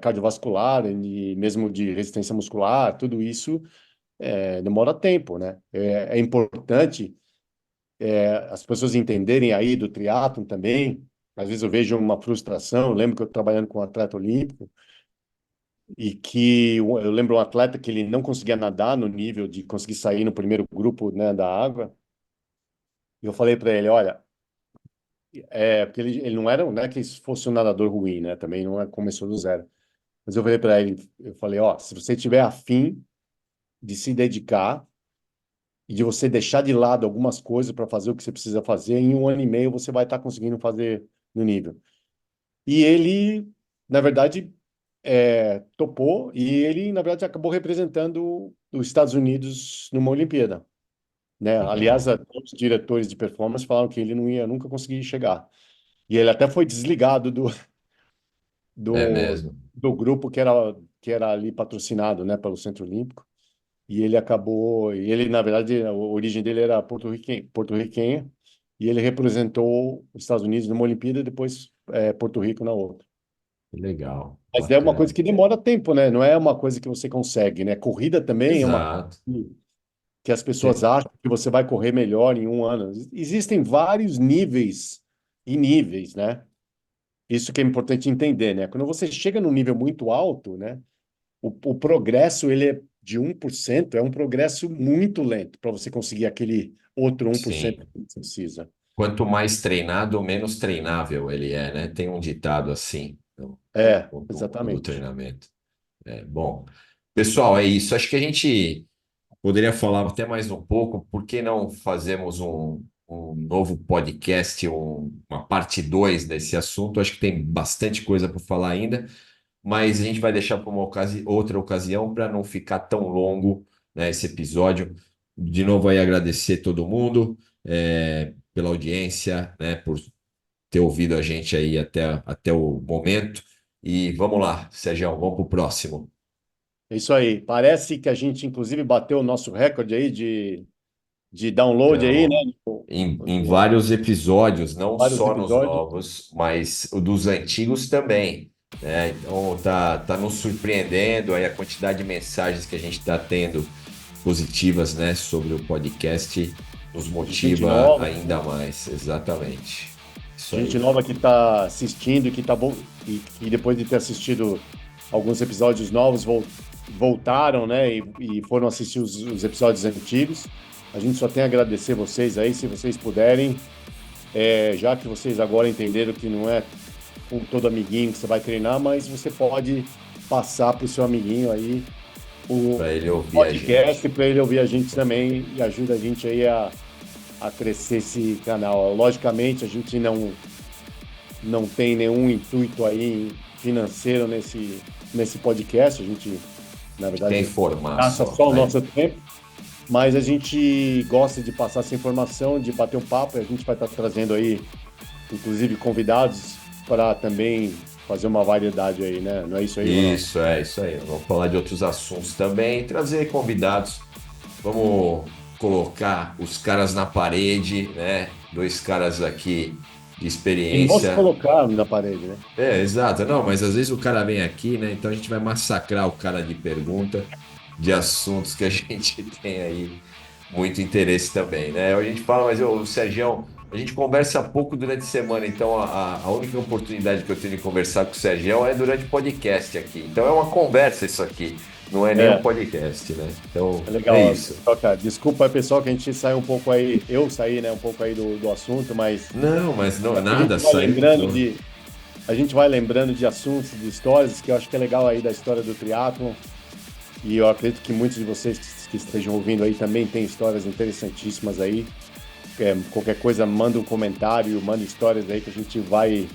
cardiovascular e mesmo de resistência muscular, tudo isso demora tempo, né? É importante as pessoas entenderem aí do triatlon também. Às vezes eu vejo uma frustração. Eu lembro que eu trabalhando com um atleta olímpico e que eu lembro um atleta que ele não conseguia nadar no nível de conseguir sair no primeiro grupo, né, da água. E eu falei para ele, olha, porque ele não era, né, que fosse um nadador ruim, né? Também não começou do zero. Mas eu falei para ele, eu falei, ó, se você tiver afim de se dedicar e de você deixar de lado algumas coisas para fazer o que você precisa fazer, em 1 ano e meio você vai estar conseguindo fazer no nível. E ele, na verdade, topou e ele, na verdade, acabou representando os Estados Unidos numa Olimpíada, né? Aliás, Legal. os diretores de performance falaram que ele não ia nunca conseguir chegar. E ele até foi desligado É do, mesmo. do grupo que era ali patrocinado, né, pelo Centro Olímpico. E ele acabou, e ele, na verdade, a origem dele era porto-riquenha, e ele representou os Estados Unidos numa Olimpíada e depois Porto Rico na outra. Legal. Mas é uma coisa Bacana. que demora tempo, né? Não é uma coisa que você consegue, né? Corrida também é uma Exato. que as pessoas Tem- acham que você vai correr melhor em 1 ano. Existem vários níveis e níveis, né? Isso que é importante entender, né? Quando você chega num nível muito alto, né? O progresso, ele é de 1%, é um progresso muito lento para você conseguir aquele outro 1% Sim. que você precisa. Quanto mais treinado, menos treinável ele é, né? Tem um ditado assim no mundo do Exatamente. treinamento. Bom, pessoal, é isso. Acho que a gente poderia falar até mais um pouco. Por que não fazemos um novo podcast, uma parte 2 desse assunto? Acho que tem bastante coisa para falar ainda, mas a gente vai deixar para uma outra ocasião para não ficar tão longo, né, esse episódio. De novo, aí agradecer todo mundo pela audiência, né, por ter ouvido a gente aí até o momento. E vamos lá, Sérgio, vamos para o próximo. É isso aí. Parece que a gente, inclusive, bateu o nosso recorde aí de download aí, né? Então, em vários episódios, não Vários só nos episódios. novos, mas o dos antigos também, né? Então tá nos surpreendendo aí a quantidade de mensagens que a gente está tendo positivas, né, sobre o podcast nos Gente motiva nova, ainda mais. Exatamente. Isso gente aí. nova que está assistindo, que tá bom, e que depois de ter assistido alguns episódios novos, voltaram, né? E foram assistir os episódios antigos. A gente só tem a agradecer vocês aí, se vocês puderem, já que vocês agora entenderam que não é com todo amiguinho que você vai treinar, mas você pode passar para o seu amiguinho aí o Para ele ouvir a podcast gente. para ele ouvir a gente também e ajuda a gente aí a crescer esse canal. Logicamente, a gente não tem nenhum intuito aí financeiro nesse podcast, a gente, na Quer verdade, informar gasta só, só o né? nosso tempo, mas a gente gosta de passar essa informação, de bater um papo, e a gente vai estar trazendo aí, inclusive, convidados para também fazer uma variedade aí, né? Não é isso aí, Ronaldo? Isso aí. Vamos falar de outros assuntos também, trazer convidados. Vamos colocar os caras na parede, né? Dois caras aqui de E não se experiência. colocar na parede, né? Exato. Não, mas às vezes o cara vem aqui, né? Então a gente vai massacrar o cara de pergunta. de assuntos que a gente tem aí muito interesse também, né? A gente fala, mas o Sergião, a gente conversa pouco durante a semana, então a única oportunidade que eu tenho de conversar com o Sergião é durante o podcast aqui. Então é uma conversa isso aqui, não é nem um É, podcast, né? Então é é legal. isso. Troca. Desculpa, pessoal, que a gente saiu um pouco aí, eu saí, né, um pouco aí do assunto, mas Não, mas não, a nada, gente vai saiu lembrando entrou. de, a gente vai lembrando de assuntos, de histórias, que eu acho que é legal aí da história do triatlon. E eu acredito que muitos de vocês que estejam ouvindo aí também têm histórias interessantíssimas aí. Qualquer coisa, manda um comentário, manda histórias aí que a gente vai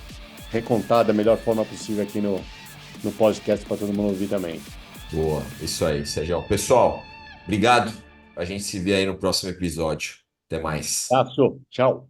recontar da melhor forma possível aqui no podcast para todo mundo ouvir também. Boa, isso aí, Sergião. Pessoal, obrigado. A gente se vê aí no próximo episódio. Até mais. Tá, tchau.